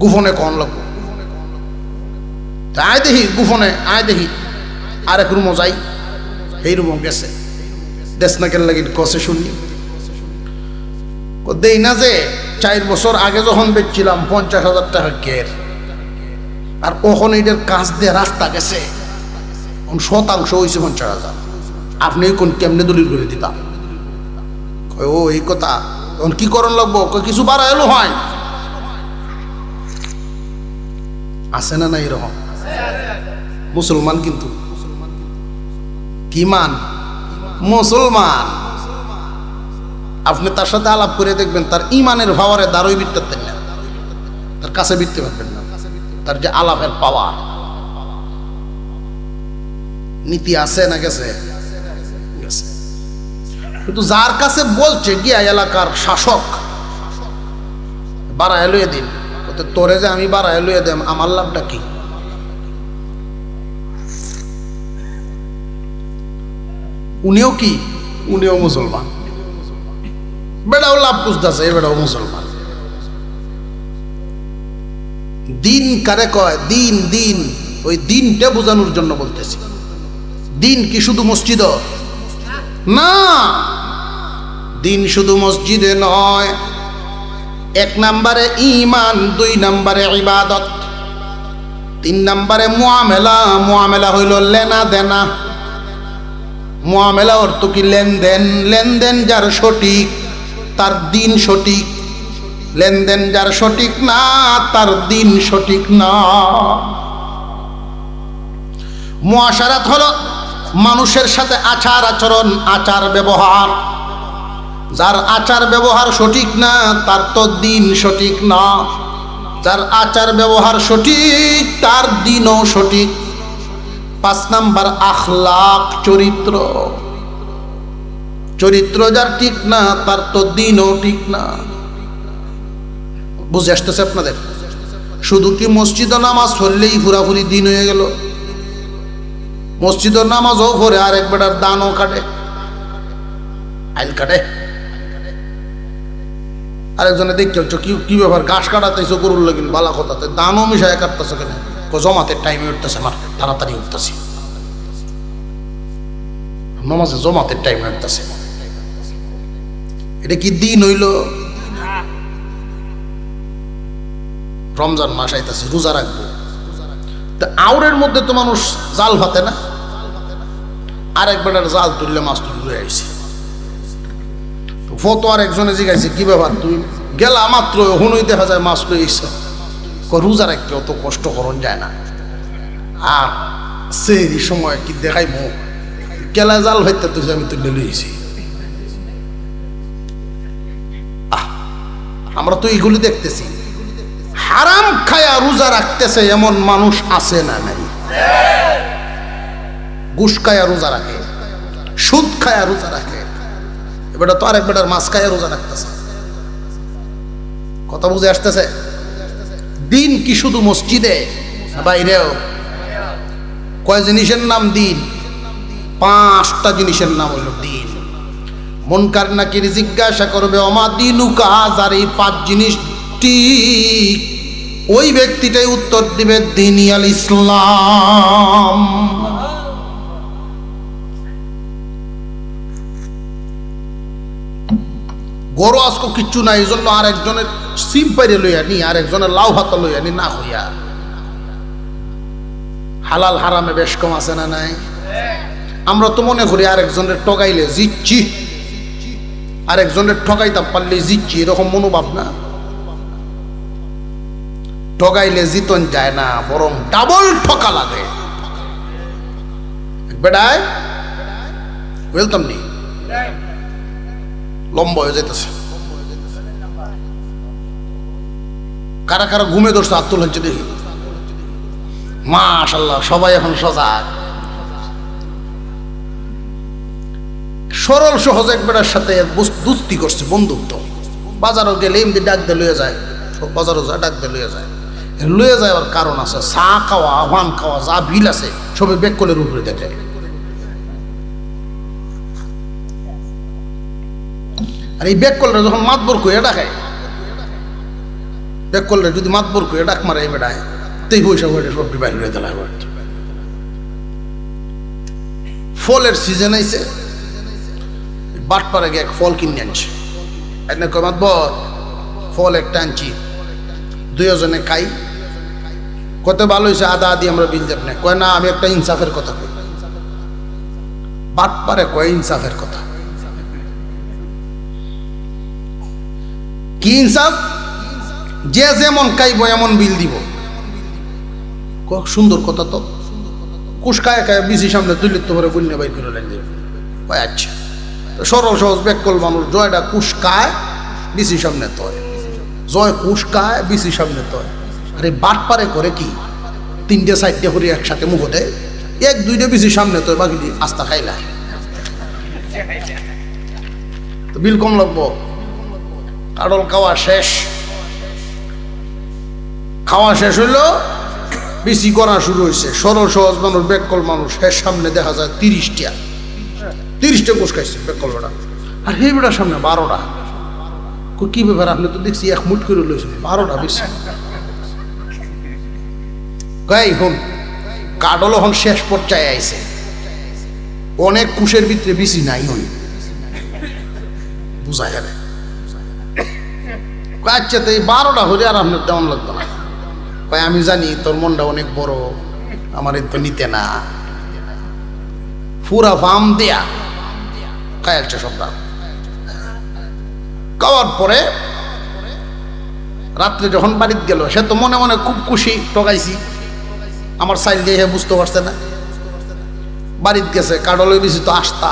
গুফনে কন লাগবো? আয় দেখি গুফনে, আয় দেখি আরেক রুমও যাই, এই রুমও গেছে, দেশ না কেন লাগিন কষে শুনি দেই না। যে 4 বছর আগে যখন বেচছিলাম 50,000 টাকা কের, আর কখন এটার কাজ দিয়ে রাস্তা গেছে, শতাংশ হয়েছে 50,000। আপনি কোন কেমনে দলিল করে দিতাম? ও এই কথা, এখন কি করণ লাগবো? কিছু বাড়া এলো হয়, আছে না? না এরকম মুসলমান, কিন্তু কি মান মুসলমান। আপনি তার সাথে আলাপ করে দেখবেন, তার ইমানের ভাওয়ারে দাঁড়ই বিটতে না, তার কাছে বিটতে পারবেন না। তার যে আলাপের পাওয়ার, নীতি আছে না গেছে? কিন্তু যার কাছে বলছে গিয়া এলাকার শাসক, বাড়ায় লইয়ে দিন, তোরে যে আমি বাড়ায় লইয়ে দেম, আমার লাভটা কি? উনিও কি? উনিও মুসলমান, বেড়াও লাভ বুঝতেছে, বেড়াও মুসলমান। দিন কারে কয়? দিন, দিন ওই দিনটা বোঝানোর জন্য বলতেছি। দিন কি শুধু মসজিদ না? দিন শুধু মসজিদে নয়। 1 নাম্বারে ঈমান, 2 নাম্বারে ইবাদত, 3 নাম্বারে মুআমালা। মুআমালা হইল লেনা দেনা। মুআমালা অর্থ কি? লেনদেন। লেনদেন যার সঠিক, তার দিন সঠিক। লেনদেন যার সঠিক না, তার দিন সঠিক না। মুআশারাত হলো মানুষের সাথে আচার আচরণ, আচার ব্যবহার। যার আচার ব্যবহার সঠিক না, তার তো দিন সঠিক না। যার আচার ব্যবহার সঠিক, তার দিনও সঠিক। 5 নাম্বার আখলাক, চরিত্র। চরিত্র যার ঠিক না, তার তো দিনও ঠিক না। বুঝে আসতেছে আপনাদের? শুধু কি মসজিদে নামাজ পড়লেই পুরাপুরি দিন হয়ে গেল? মসজিদের নামাজও পড়ে, আর এক বেটার দানও কাটে, আইল কাটে। আরেকজনে দেখতে কি ব্যাপার, ঘাস কাটাতেছো গরুর লাগিন, বালা কথাতে দানও মিশায় কাটতেছে কেন? জমাতের টাইমে উঠতেছে, আমার তাড়াতাড়ি উঠতেছি, নামাজে জমাতের টাইমে উঠতেছে। এটা কি দিন হইল? রমজান মাস আইতাছে, রোজা রাখবো, তা আউরের মধ্যে তো মানুষ জাল ভাতে না, আরেক বেটার জাল তুললে মাছ তুলে আইছে। ফটো আর একজনে জিজ্ঞাসা, কি ব্যাপার তুই গেলা মাত্র হুনই দেখা যায় মাছ লই এসছ, রোজা রাখতে অত কষ্ট করন যায় না, আর সেই সময় কি দেখাই মো গেলা জাল ভাইতে তুই আমি তুলে লইছি। আমরা তো এইগুলি দেখতেছি, হারাম খায়া রোজা রাখতেছে এমন মানুষ আছে না নাই? ঘুষ খায়া রোজা রাখে, সুদ খায়া রোজা রাখে, এবারে তো আরেক বেটার মাছ খায়া রোজা রাখতেছে। কথা বুঝে আসতেছে? দিন কি শুধু মসজিদে, বাইরেও? কয় জিনিসের নাম দিন? 5টা জিনিসের নাম হইল দিন। মুনকার নাকির জিজ্ঞাসা করবে ওমা দিনুকা, আর এই 5 জিনিস ঠিক, ওই ব্যক্তিটাই উত্তর দিবে দ্বীনি আল ইসলাম। গরু আজকে কিচ্ছু নাই, এই জন্য আর একজনের সিম পাইরে লইয়া নি, আর একজনের লাউ হাতা লইয়া নি না হইয়া। হালাল হারামে বেশ কম আছে না নাই? আমরা তো মনে করি আরেকজনের ঠকাইলে জিতছি, আরেকজনের ঠকাইতাম পারলে জিতছি, এরকম মনোভাব না। ঠকাইলে জিতন যায় না, বরং ডাবল ঠকা লাগে। বেড়ায় বলতাম নি, লম্বা হয়ে যেতেছে। কারা কারা ঘুমে ধরছে হাত তুলে দেখি। মাশাআল্লাহ, সবাই এখন সজাগ। সরল সহজ এক বেটার সাথে দুস্তি করছে, বন্ধুত্ব। বাজারও গেলে এমনি ডাক দিয়ে লইয়া যায়, বাজারও যায় ডাক দিয়ে লইয়া যায়, লইয়া যায়। আবার কারণ আছে, চা খাওয়া, ওয়ান খাওয়া, যা বিল আছে সবে বেকলের উপরে দেখে। আর এই বেকলরা যখন মাতবর করে ডাকে, বেকলরা যদি মাতবর করে ডাক মারে এই বেটায়, তেই পয়সা করে সবটি বাইরে হয়ে দিলাম। ফলের সিজন আইছে, বাটপাড়া গিয়ে এক ফল কিনে আনছে। এনে কয় মাতবর ফল একটা আনছি, 2 জনে খাই। কত ভালো হয়েছে, আদা আদি আমরা বিল যাব না। কয় না, আমি একটা ইনসাফের কথা কই। বাটপাড়ে কয় ইনসাফের কথা? কি ইনসাফ? যে যেমন খাইব এমন বিল দিব। সুন্দর কথা তো, কুশ খায় খায় বিসি সামনে তুলে তো পরে বন্যা বাই করে লাগবে। আচ্ছা, সরল সহজ বেকল মানুষ, জয়টা কুশ খায় বিসি সামনে তয়, জয় কুশ খায় বিসি সামনে তয়। আরে বাট পারে করে কি 3টে 4টে করে একসাথে মুখ দেয়, 1-2টে বিসি সামনে তয়, বাকি আস্তা খাইলা তো বিল কম লাগবো। কাডল খাওয়া শেষ, খাওয়া শেষ হইলো, বেশি করা শুরু হয়েছে। সরল সহজ মানুষ, বেকল মানুষ, এর সামনে দেখা যায় 30টা কোষ খাইছে বেকল বেটা, আর এই বেটার সামনে 12টা। কি ব্যাপার, আপনি তো দেখছি 1 মুঠ করে লইছেন, 12টা বেশি। গাই হন কাডল এখন শেষ পর্যায়ে আইছে, অনেক কুশের ভিতরে বেশি নাই হই, বুঝা গেলে। আচ্ছা, তো এই 12টা হলে আর আপনার তেমন লাগতো না। কয় আমি জানি তোর মনটা অনেক বড়, আমার তো নিতে না। পুরা ফার্ম দেয়া খায়ালছে সবটা। খাওয়ার পরে রাত্রে যখন বাড়িতে গেল, সে তো মনে মনে খুব খুশি, ঠকাইছি, আমার সাইল দিয়ে বুঝতে পারছে না। বাড়িতে গেছে, কাডলের বেশি তো আস্তা,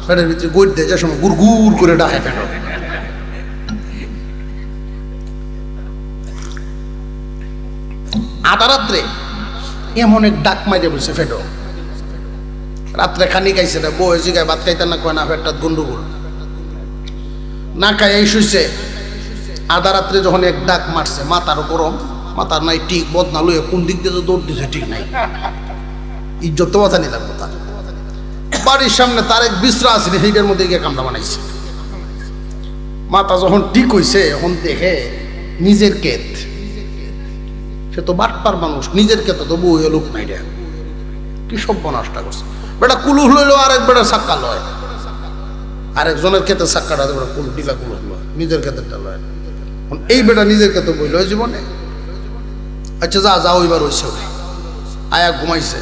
পেটের ভিতরে গড় দিয়ে যে সময় গুড় গুড় করে ডাকে পেট। আধা রাত্রে এমন এক ডাক মাইরে বলছে ফেটো। রাত্রে খানি খাইছে না, বউ জিগায় ভাত খাইতে না, কয় না পেটটা গন্ডগোল না খাই এই শুইছে। আধা রাত্রে যখন এক ডাক মারছে, মাথার গরম, মাথার নাই ঠিক বদনা লইয়া কোন দিক দিয়ে দৌড় দিছে ঠিক নাই। ইজ্জত তো বাঁচানি লাগবো তার। বাড়ির সামনে তার এক বিশ্রা আছে, সেইটার মধ্যে গিয়ে কামড়া বানাইছে। মাথা যখন ঠিক হইছে এখন দেখে নিজের ক্ষেত, সে তো বাটপার মানুষ, নিজের ক্ষেত তো বউ লোক নাই রে, কি সব নষ্ট করছে। বেটা কুলুহ লইলো, আরেক বেটা সাক্কা লয়, আরেকজনের ক্ষেতে সাক্কাটা বেটা কুল ডিলা কুলুহ লয়, নিজের ক্ষেতেরটা লয়। এই বেটা নিজের ক্ষেতে বইল জীবনে। আচ্ছা যা যা ওইবার হইছে, আয়া ঘুমাইছে।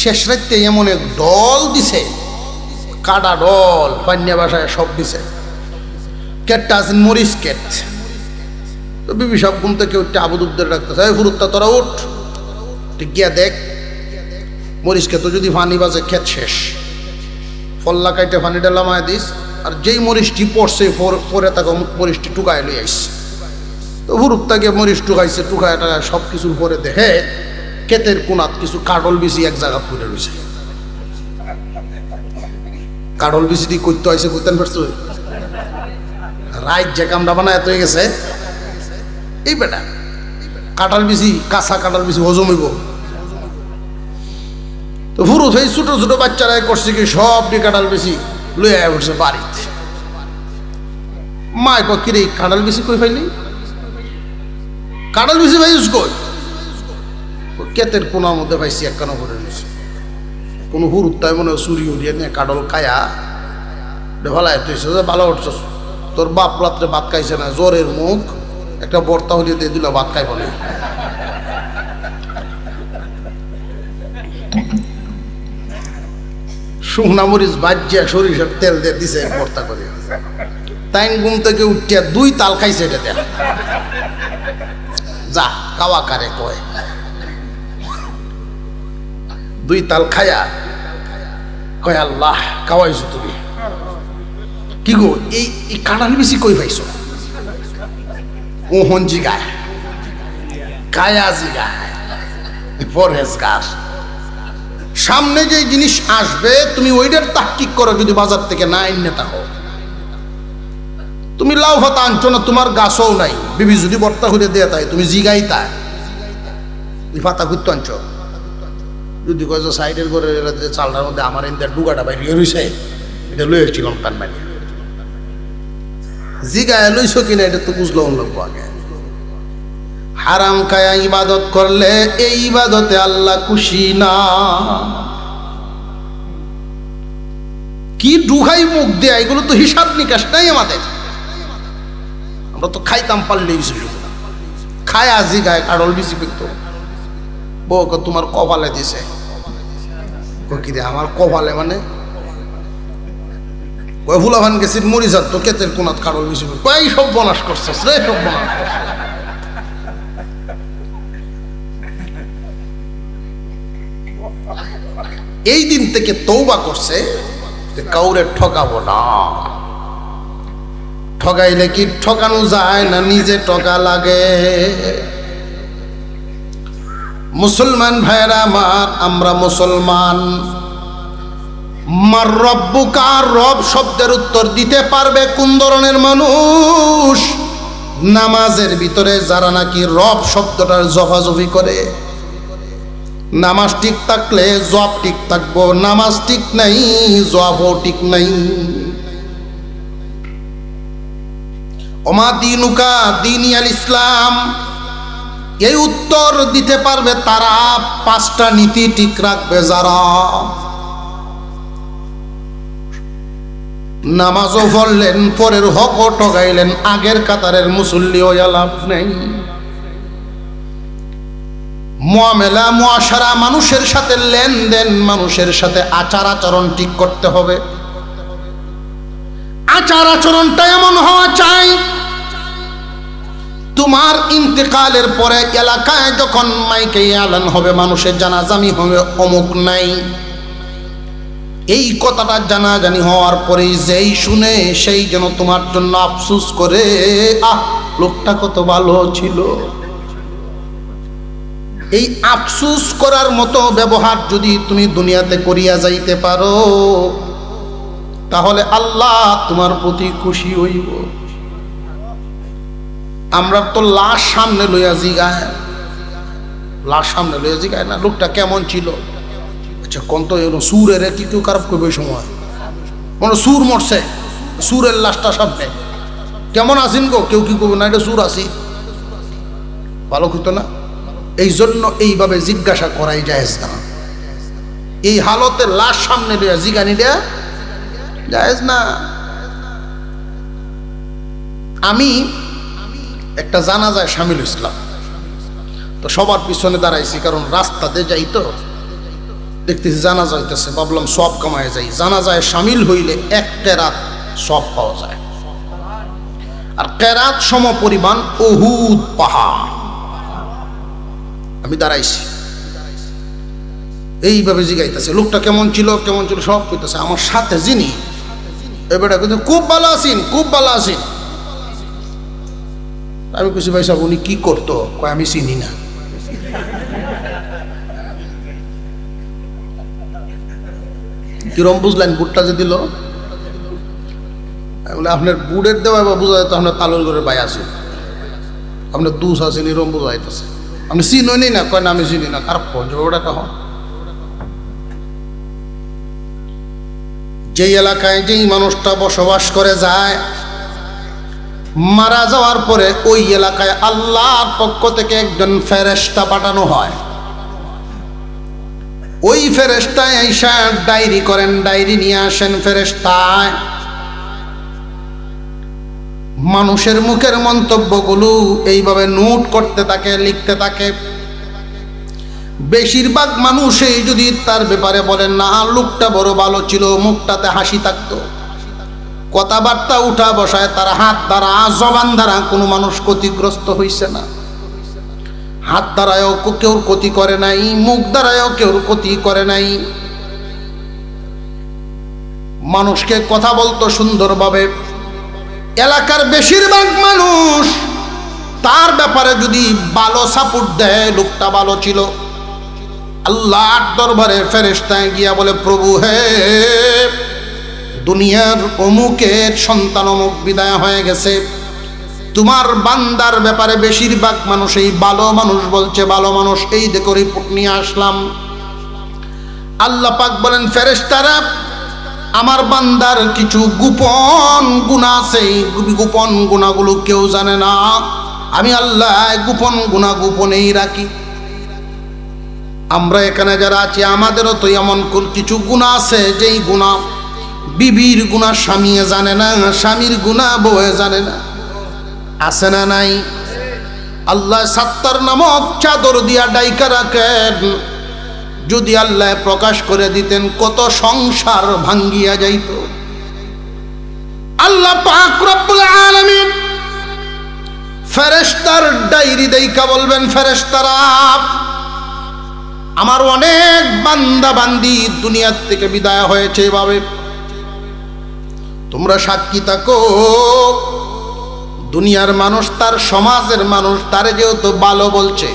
শেষ রাত্রে এমন এক ডল দিছে, কাটা ডল, পান্যা বাসায় সব দিছে। কেটটা আছেন মরিচ কেট। তো বিবি সব ঘুম থেকে উঠতে আবুদুদ্দের ডাকতেছে, এই ফুরুত্তা তোরা উঠ, ঠিক গিয়া দেখ মরিচ খেত যদি ফানি বাজে ক্ষেত শেষ। ফল্লা কাইটে ফানিটা লামায় দিস, আর যেই মরিচটি পড়ছে পরে তাকে মরিচটি টুকায় লই আইস। তো ফুরুত্তাকে মরিচ টুকাইছে, টুকায় টাকায় সব কিছুর পরে দেখে ক্ষেতের কোনাত কিছু কাডল বিচি এক জায়গা পড়ে রয়েছে। কাডল বিচি দিয়ে করতে হয়েছে, করতেন পারছো রাইট যে কামড়া বানায় এত হয়ে গেছে। এই বেটা কাঁঠাল বিচি, কাঁচা কাঁঠাল বিচি হজম হইব। তো ফুরুত এই ছোট ছোট বাচ্চারাই করছে কি, সব দিয়ে কাঁঠাল বিচি লই আয় উঠছে বাড়িতে। মায় কিরে কাঁঠাল বিচি কই পাইলি? কাঁঠাল বিচি ভাইস কই? ক্ষেতের কোনার মধ্যে পাইছি একখানা করে নিয়েছে। কোনো হুরুত তাই মনে হয় চুরি উড়িয়ে নিয়ে কাঁঠাল খায়া ভালো তুইছে, ভালো উঠছস, তোর বাপ রাত্রে ভাত খাইছে না, জ্বরের মুখ, একটা বর্তা হলিয়ে দিয়ে দিল, ভাত খাইব না। শুকনা মরিচ বাজিয়া সরিষার তেল দিয়ে দিছে বর্তা করে। তাই ঘুম থেকে উঠিয়া 2 তাল খাইছে। এটা দেখ যা কাওয়া কারে কয়, 2 তাল খায়া কয় আল্লাহ কাওয়াইছো তুমি। কি গো এই কাঁঠাল বিচি কই পাইছো? ওহন জিগায়, কায়া জিগায়, পরহেজগার। সামনে যে জিনিস আসবে তুমি ওইটার তাহকিক করো। যদি বাজার থেকে না এনে থাকো, তুমি লাউ ফাতা আনছো না, তোমার গাছও নাই, বিবি যদি বর্তা করে দেয়া তাই তুমি জিগাই তাই ফাতা ঘুরতে আনছো। যদি কয় যে সাইডের করে চালটার মধ্যে আমার ইন্দার ডুগাটা বাইরে রয়েছে, এটা লই এসেছিলাম টান মারি, জিগায় লইছো কিনা এটা তো বুঝলো লাগবো আগে। হারাম খায়া ইবাদত করলে এই ইবাদতে আল্লাহ খুশি না। কি ডুহাই মুখ দেয়া, এগুলো তো হিসাব নিকাশ নাই আমাদের। আমরা তো খাইতাম পারলেই ছিল, খায় আজি গায়ে কাডল বিচি করতো। বউ তোমার কপালে দিছে, কিরে আমার কপালে মানে কয় ফুলাভান গেছি মরিচার তো ক্ষেতের কোনাত কাডল বিচি কয় সব বনাশ করছে রে, সব বনাশ করছে। এই দিন থেকে তওবা করছে যে কাউরে ঠকাবো না। ঠকাইলে কি ঠকানো যায় না, নিজে ঠকা লাগে। মুসলমান ভাইরা আমার, আমরা মুসলমান। মার রব্বুকা, রব শব্দের উত্তর দিতে পারবে কোন ধরনের মানুষ? নামাজের ভিতরে যারা নাকি রব শব্দটার জফাজফি করে। নামাজ ঠিক থাকলে জব ঠিক থাকবো, নামাজ ঠিক নাই জবও ঠিক নাই। ওমা দিনুকা দিনী আল ইসলাম, এই উত্তর দিতে পারবে তারা 5টা নীতি ঠিক রাখবে যারা। নামাজও পড়লেন, পরের হকও ঠগাইলেন, আগের কাতারের মুসল্লি হইয়া লাভ নেই। মুআমেলা মুআশারা, মানুষের সাথে লেনদেন, মানুষের সাথে আচার আচরণ ঠিক করতে হবে। আচার আচরণটা এমন হওয়া চাই, তোমার ইন্তেকালের পরে এলাকায় যখন মাইকে এলান হবে, মানুষের জানাজানি হবে, অমুক নাই, এই কথাটা জানাজানি হওয়ার পরে যেই শুনে সেই যেন তোমার জন্য আফসোস করে, আহ লোকটা কত ভালো ছিল। এই আফসোস করার মতো ব্যবহার যদি তুমি দুনিয়াতে করিয়া যাইতে পারো, তাহলে আল্লাহ তোমার প্রতি খুশি হইব। আমরা তো লাশ সামনে লইয়া জিগায়, লাশ সামনে লইয়া জিগায় না লোকটা কেমন ছিল। আচ্ছা কোন তো সুরের কি কেউ খারাপ করবে ওই সময় মনে সুর মরছে সুরের লাশটা সামনে কেমন আছেন গো কেউ কি করবে না এটা সুর আসি ভালো হতো না এই জন্য এইভাবে জিজ্ঞাসা করাই জায়েজ না এই হালতে লাশ সামনে লইয়া জিগানি দেয়া জায়েজ না আমি একটা জানাজায় শামিল হইছিলাম তো সবার পিছনে দাঁড়াইছি কারণ রাস্তাতে যাই তো দেখতেছি জানাজা হইতেছে ভাবলাম সব কামায় যাই জানাজায় শামিল হইলে এক কেরাত সব পাওয়া যায় আর কেরাত সম পরিমাণ উহুদ পাহাড় আমি দাঁড়াইছি এইভাবে জিগাইতেছে লোকটা কেমন ছিল সব কইতেছে আমার সাথে যিনি এবারে কিন্তু খুব ভালো আছেন খুব ভালো আছেন আমি কিছু ভাই সাহেব উনি কি করতো কয় আমি চিনি না কিরম বুঝলেন বুটটা যে দিল আপনার বুড়ের দেওয়া বা বোঝা যেত আপনার তালুর ঘরের ভাই আছে আপনার দুস আছেন এরম বোঝা যাইতেছে আপনি চিনো নেই না কয় না আমি চিনি না খারাপ ওটা কখন যেই এলাকায় যেই মানুষটা বসবাস করে যায় মারা যাওয়ার পরে ওই এলাকায় আল্লাহর পক্ষ থেকে একজন ফেরেশতা পাঠানো হয় ওই ফেরেশতায় আইসা ডায়েরি করেন ডায়েরি নিয়ে আসেন ফেরেশতায় মানুষের মুখের মন্তব্যগুলো এইভাবে নোট করতে থাকে লিখতে থাকে বেশিরভাগ মানুষই যদি তার ব্যাপারে বলেন না লোকটা বড় ভালো ছিল মুখটাতে হাসি থাকতো কথাবার্তা উঠা বসায় তার হাত দ্বারা জবান দ্বারা কোনো মানুষ ক্ষতিগ্রস্ত হইছে না হাত দ্বারায়ও কেউ ক্ষতি করে নাই মুখ দ্বারায়ও কেউ ক্ষতি করে নাই মানুষকে কথা বলতো সুন্দরভাবে এলাকার বেশিরভাগ মানুষ তার ব্যাপারে যদি ভালো সাপোর্ট দেয় লোকটা ভালো ছিল আল্লাহর দরবারে ফেরেশতায় গিয়া বলে প্রভু হে দুনিয়ার অমুকের সন্তান অমুক বিদায় হয়ে গেছে তোমার বান্দার ব্যাপারে বেশিরভাগ মানুষ এই ভালো মানুষ বলছে ভালো মানুষ এই দেখো রিপোর্ট নিয়ে আসলাম আল্লাহ পাক বলেন ফেরেশতারা আমার বান্দার কিছু গোপন গুনাহ আছে গোপন গুনাহগুলো কেউ জানে না আমি আল্লাহ গোপন গুনাহ গোপনেই রাখি আমরা এখানে যারা আছি আমাদেরও তো এমন কিছু গুনাহ আছে যেই গুনাহ বিবির গুনাহ স্বামী জানে না স্বামীর গুনাহ বউ জানে না আছে না নাই আল্লাহ সাত্তার নামক চাদর দিয়া ডাইকা রাখেন যদি আল্লাহ প্রকাশ করে দিতেন কত সংসার ভাঙ্গিয়া যাইত আল্লাহ পাক রব্বুল আলামিন ফেরেশতার ডায়েরি দেইকা বলবেন ফেরেশতারা আমার অনেক বান্দা বান্দি দুনিয়া থেকে বিদায় হয়েছে এভাবে তোমরা সাক্ষী থাকো দুনিয়ার মানুষ তার সমাজের মানুষ তারে যেহেতু ভালো বলছে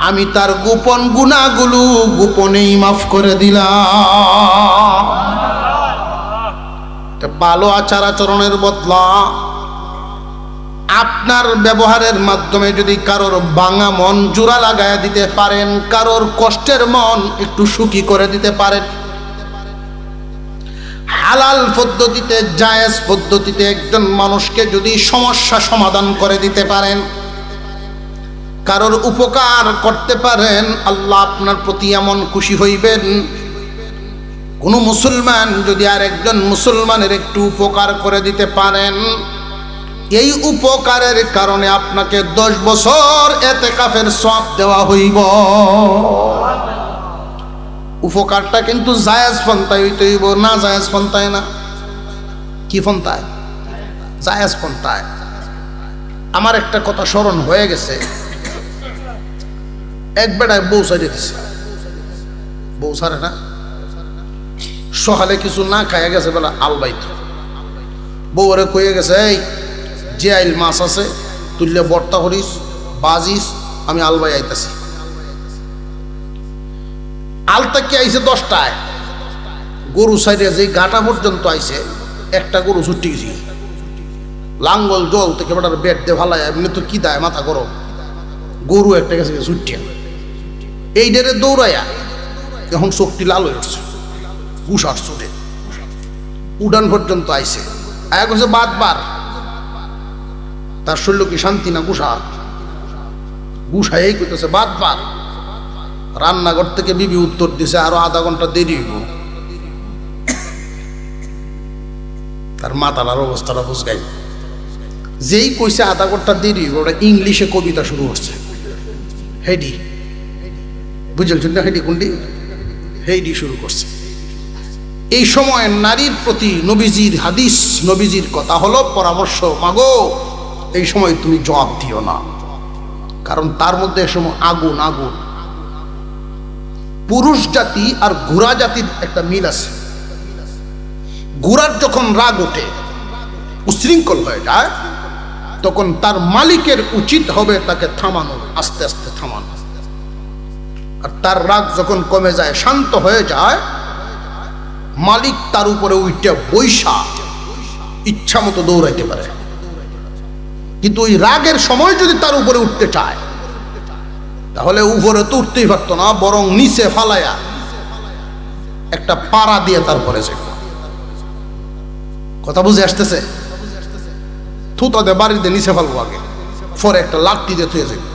আমি তার গোপন গুনাহগুলো গোপনেই মাফ করে দিলাম ভালো আচার আচরণের বদলা আপনার ব্যবহারের মাধ্যমে যদি কারোর ভাঙা মন জোড়া লাগায় দিতে পারেন কারোর কষ্টের মন একটু সুখী করে দিতে পারেন হালাল পদ্ধতিতে জায়েজ পদ্ধতিতে একজন মানুষকে যদি সমস্যা সমাধান করে দিতে পারেন কারোর উপকার করতে পারেন আল্লাহ আপনার প্রতি এমন খুশি হইবেন কোন মুসলমান যদি আর একজন মুসলমানের একটু উপকার করে দিতে পারেন এই উপকারের কারণে আপনাকে 10 বছর ইতিকাফের সওয়াব দেওয়া হইব উপকারটা কিন্তু জায়েজ পন্থায় হইতে হইব না জায়েজ পন্থায় না কি পন্থায় জায়েজ পন্থায় আমার একটা কথা স্মরণ হয়ে গেছে এক বেটায় বউ সাইডে দিছে বউ সারে না সকালে কিছু না খাইয়া গেছে বেলা আলবাইত বউরে কইয়া গেছে এই যে আইল মাছ আছে তুললে বর্তা করিস বাজিস আমি আলবাই আইতাছি আলতা কি আইছে 10টায় গরু সাইডে যে গাটা পর্যন্ত আইছে একটা গরু ছুটি গেছি লাঙ্গল জল থেকে বেটার বেড দিয়ে ভালাই এমনি তো কি দেয় মাথা গরম গরু একটা গেছে ছুটিয়া এই ডেরে দৌড়াইয়া এখন চোখটি লাল হয়ে উঠছে, গুসার চোটে উড়ান পর্যন্ত আইছে। আয়া কইছে বাদ বার। তার শরীর কি শান্তি না গুসা? গুসাই কইতেছে বাদ বার। রান্নাঘর থেকে বিবি উত্তর দিছে আরো আধা ঘন্টা দেরি হইব। তার মাতালার অবস্থাটা বুঝগাই। যেই কইছে আধা ঘন্টা দেরি হইব, ওটা ইংলিশে কবিতা শুরু হচ্ছে। হেডি বুঝেছেন না? হেডি কোনটি? হেডি শুরু করছে। এই সময় নারীর প্রতি নবীজির হাদিস, নবীজির কথা হলো পরামর্শ, মাগো এই সময় তুমি জবাব দিও না, কারণ তার মধ্যে এই সময় আগুন আগুন। পুরুষ জাতি আর ঘোড়া জাতির একটা মিল আছে। ঘোড়ার যখন রাগ ওঠে, উশৃঙ্খল হয়ে যায়, তখন তার মালিকের উচিত হবে তাকে থামানো, আস্তে আস্তে থামানো। আর তার রাগ যখন কমে যায়, শান্ত হয়ে যায়, মালিক তার উপরে উইটা বৈশা ইচ্ছা মতো দৌড়াইতে পারে। কিন্তু ওই রাগের সময় যদি তার উপরে উঠতে চায়, তাহলে উপরে তো উঠতেই পারতো না, বরং নিচে ফালায়া একটা পাড়া দিয়ে তারপরে যে কথা বুঝে আসতেছে, থুতাতে বাড়িতে নিচে ফালবো আগে, পরে একটা লাঠি দিয়ে থুয়ে যাবে।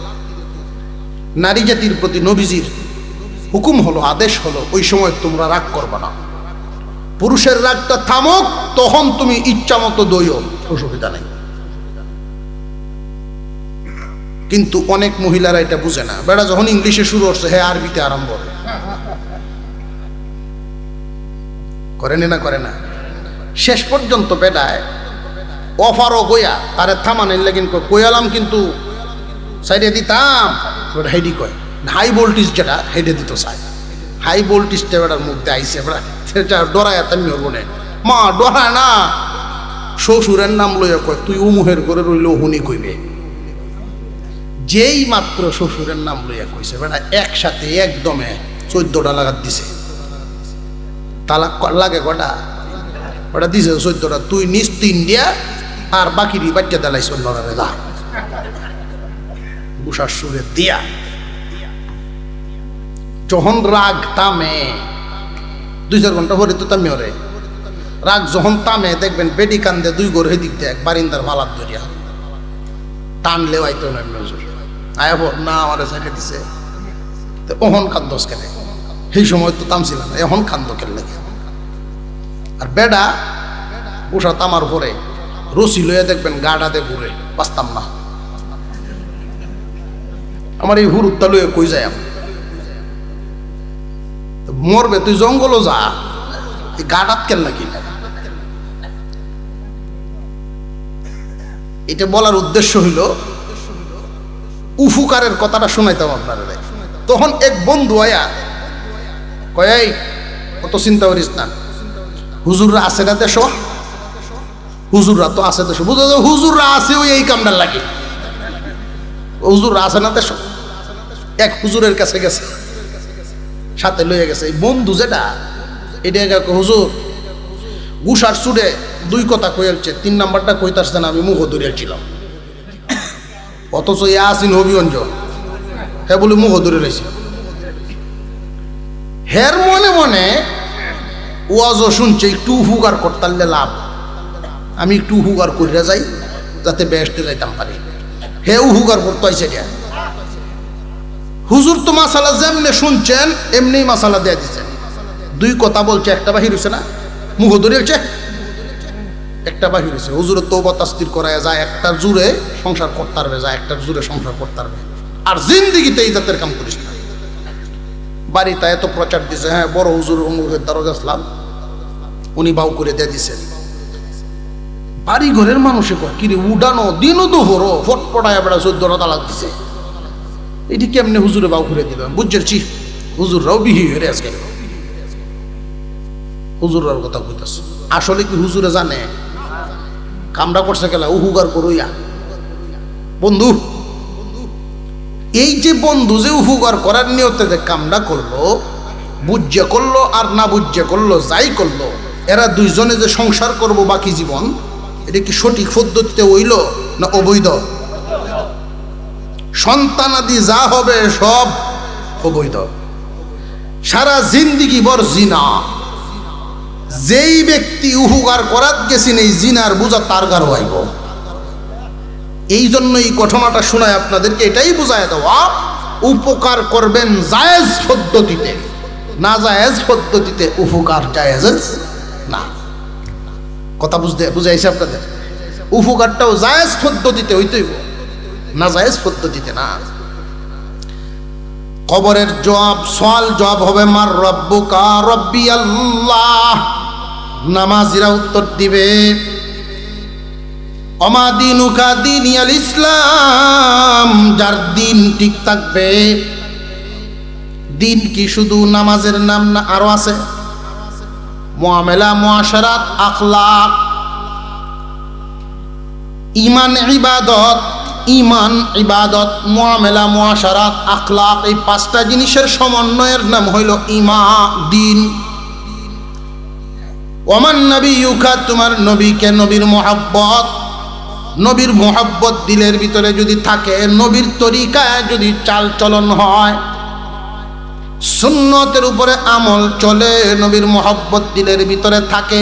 নারী জাতির প্রতি নবীজির হুকুম হলো, আদেশ হলো, ওই সময় তোমরা রাগ করবা না। পুরুষের রাগটা থামুক, তখন তুমি ইচ্ছা মতো দইও, অসুবিধা নেই। কিন্তু অনেক মহিলারা এটা বুঝে না। বেড়া যখন ইংলিশে শুরু হচ্ছে, হ্যাঁ আরবিতে আরম্ভ করেনি না, করে না। শেষ পর্যন্ত বেড়ায় অফারও গইয়া তারে থামানের লাগিন কইয়ালাম, কিন্তু সাইডে দিতাম, ওটা হেডি কয়। হাই ভোল্টেজ যেটা হেডে দিত চাই, হাই ভোল্টেজটা বেড়ার মধ্যে আইসে, বেড়া সেটা ডরায় তামি বলে মা ডরায় না। শ্বশুরের নাম লইয়া কয় তুই উমুহের করে রইলেও হুনি কইবে। যেই মাত্র শ্বশুরের নাম লইয়া কইছে, বেড়া একসাথে একদমে 14টা লাগাত দিছে। তালাক লাগে কটা? ওটা দিছে 14টা। তুই নিজ 3 দিয়া আর বাকিরই বাচ্চা দেলাইছ লড়ারে দা গুসার সুরে দিয়া। যখন রাগ তামে, 2-4 ঘন্টা পরে তো তামে ওরে রাগ যখন তামে, দেখবেন বেডি কান্দে 2 ঘর হেদিক দেখ বারিন্দার মালাত ধরিয়া টানলেও আইতো না নজর আয়া না আমার সাইডে দিছে। তো ওহন কান্দস কেন? সেই সময় তো তামছিল না, এখন কান্দ কেন লাগে? আর বেডা উষা তামার পরে রসি লইয়া দেখবেন গাডাতে ঘুরে, বাঁচতাম না। আমার এই হুরুত্তা লইয়া কই যায়, মরবে তুই জঙ্গলও যা, গাডাত কেন নাকি? এটা বলার উদ্দেশ্য হইল উফুকারের কথাটা শোনাইতাম আপনারা। তখন এক বন্ধু আয়া কয়, এই কত চিন্তা করিস না, হুজুররা আছে না দেশ, হুজুররা তো আছে দেশ, বুঝা যায় হুজুররা আছে ওই এই কামটার লাগে, হুজুররা আছে না দেশ। এক হুজুরের কাছে গেছে, সাথে লইয়া গেছে। এই বন্ধু যেটা, এটা হুজুর গুসার চুড়ে 2 কথা কইলছে, 3 নাম্বারটা কইতাছে না, আমি মুখ ধরিয়াছিলাম। অথচ ইয়াসিন হবিগঞ্জ হ্যাঁ বলে মুখ ধরে রয়েছে। হের মনে মনে ওয়াজও শুনছে, একটু উপকার করতালে লাভ, আমি একটু উপকার করিয়া যাই যাতে বেহেশতে যাইতাম পারি। হে উপকার করতে হয়েছে। হুজুর তো মাসালা যেমনি শুনছেন এমনি মাসালা দিয়ে দিচ্ছেন। 2 কথা বলছে, একটা বাহির হয়েছে না, মুখ ধরিয়েছে, একটা বাহির হয়েছে। হুজুরের তওবা তাসদির করায় যায়, একটার জুড়ে সংসার করতে পারবে, যায় একটার জুড়ে সংসার করতে পারবে। আর জিন্দিগিতে এই জাতের কাম করিস না। বাড়িতে এত প্রচার দিছে, হ্যাঁ বড় হুজুর অমুকের দ্বারা গেছিলাম, উনি বাউ করে দিয়ে দিছেন। বাড়ি ঘরের মানুষে কয় কিরে উডানো দিনও তো হরো ফটপটায় বেড়া 14টা তালাক দিছে, এটি কেমনে হুজুরে বাউ করে দিলাম? বুঝছি হুজুররাও বিহি হয়ে আজকে হুজুরার কথা কইতাছে। আসলে কি হুজুরে জানে কামটা করছে গেলা উহুগার করইয়া? বন্ধু, এই যে বন্ধু যে উহুগার করার নিয়তে যে কামটা করলো, বুঝে করলো আর না বুঝে করলো, যাই করলো, এরা 2 জনে যে সংসার করব বাকি জীবন, এটা কি সঠিক পদ্ধতিতে হইল না অবৈধ? সন্তানাদি যা হবে সব অবৈধ। সারা জিন্দিগি বর জিনা। যেই ব্যক্তি উপকার করাত গেছেন এই জিনার বোঝা তার গার হইব। এই জন্য এই ঘটনাটা শোনায় আপনাদেরকে এটাই বুঝায় দেওয়া, উপকার করবেন জায়েজ পদ্ধতিতে, না জায়েজ পদ্ধতিতে উপকার জায়েজ না। কথা বুঝাইছে আপনাদের? উপকারটাও জায়েজ পদ্ধতিতে হইতেই, না জায়েজ পদ্ধতিতে না। কবরের জবাব, সওয়াল জবাব হবে মার রব্বুকা, রব্বি আল্লাহ। নামাজিরা উত্তর দিবে অমা দিনুকা, দিনিয়াল ইসলাম। যার দিন ঠিক থাকবে। দিন কি শুধু নামাজের নাম না, আরো আছে মুআমালা, মুআশারাত, আখলাক, ঈমান, ইবাদত। ঈমান, ইবাদত, মুআমালা, মুআশারাত, আখলাক, এই পাঁচটা জিনিসের সমন্বয়ের নাম হইল দিন। ওমান নবিয়ুকা, তোমার নবীকে, নবীর মুহাব্বত। নবীর মুহাব্বত দিলের ভিতরে যদি থাকে, নবীর তরিকায় যদি চাল চলন হয়, সুন্নতের উপরে আমল চলে, নবীর মুহাব্বত দিলের ভিতরে থাকে,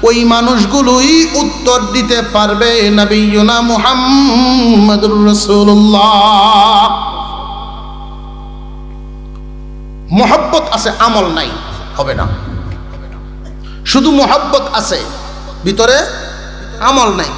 ওই মানুষগুলোই উত্তর দিতে পারবে নবিয়ুনা মুহাম্মদুর রাসূলুল্লাহ। মুহাব্বত আছে, আমল নাই, হবে না। শুধু মুহাব্বত আছে, ভিতরে আমল নাই।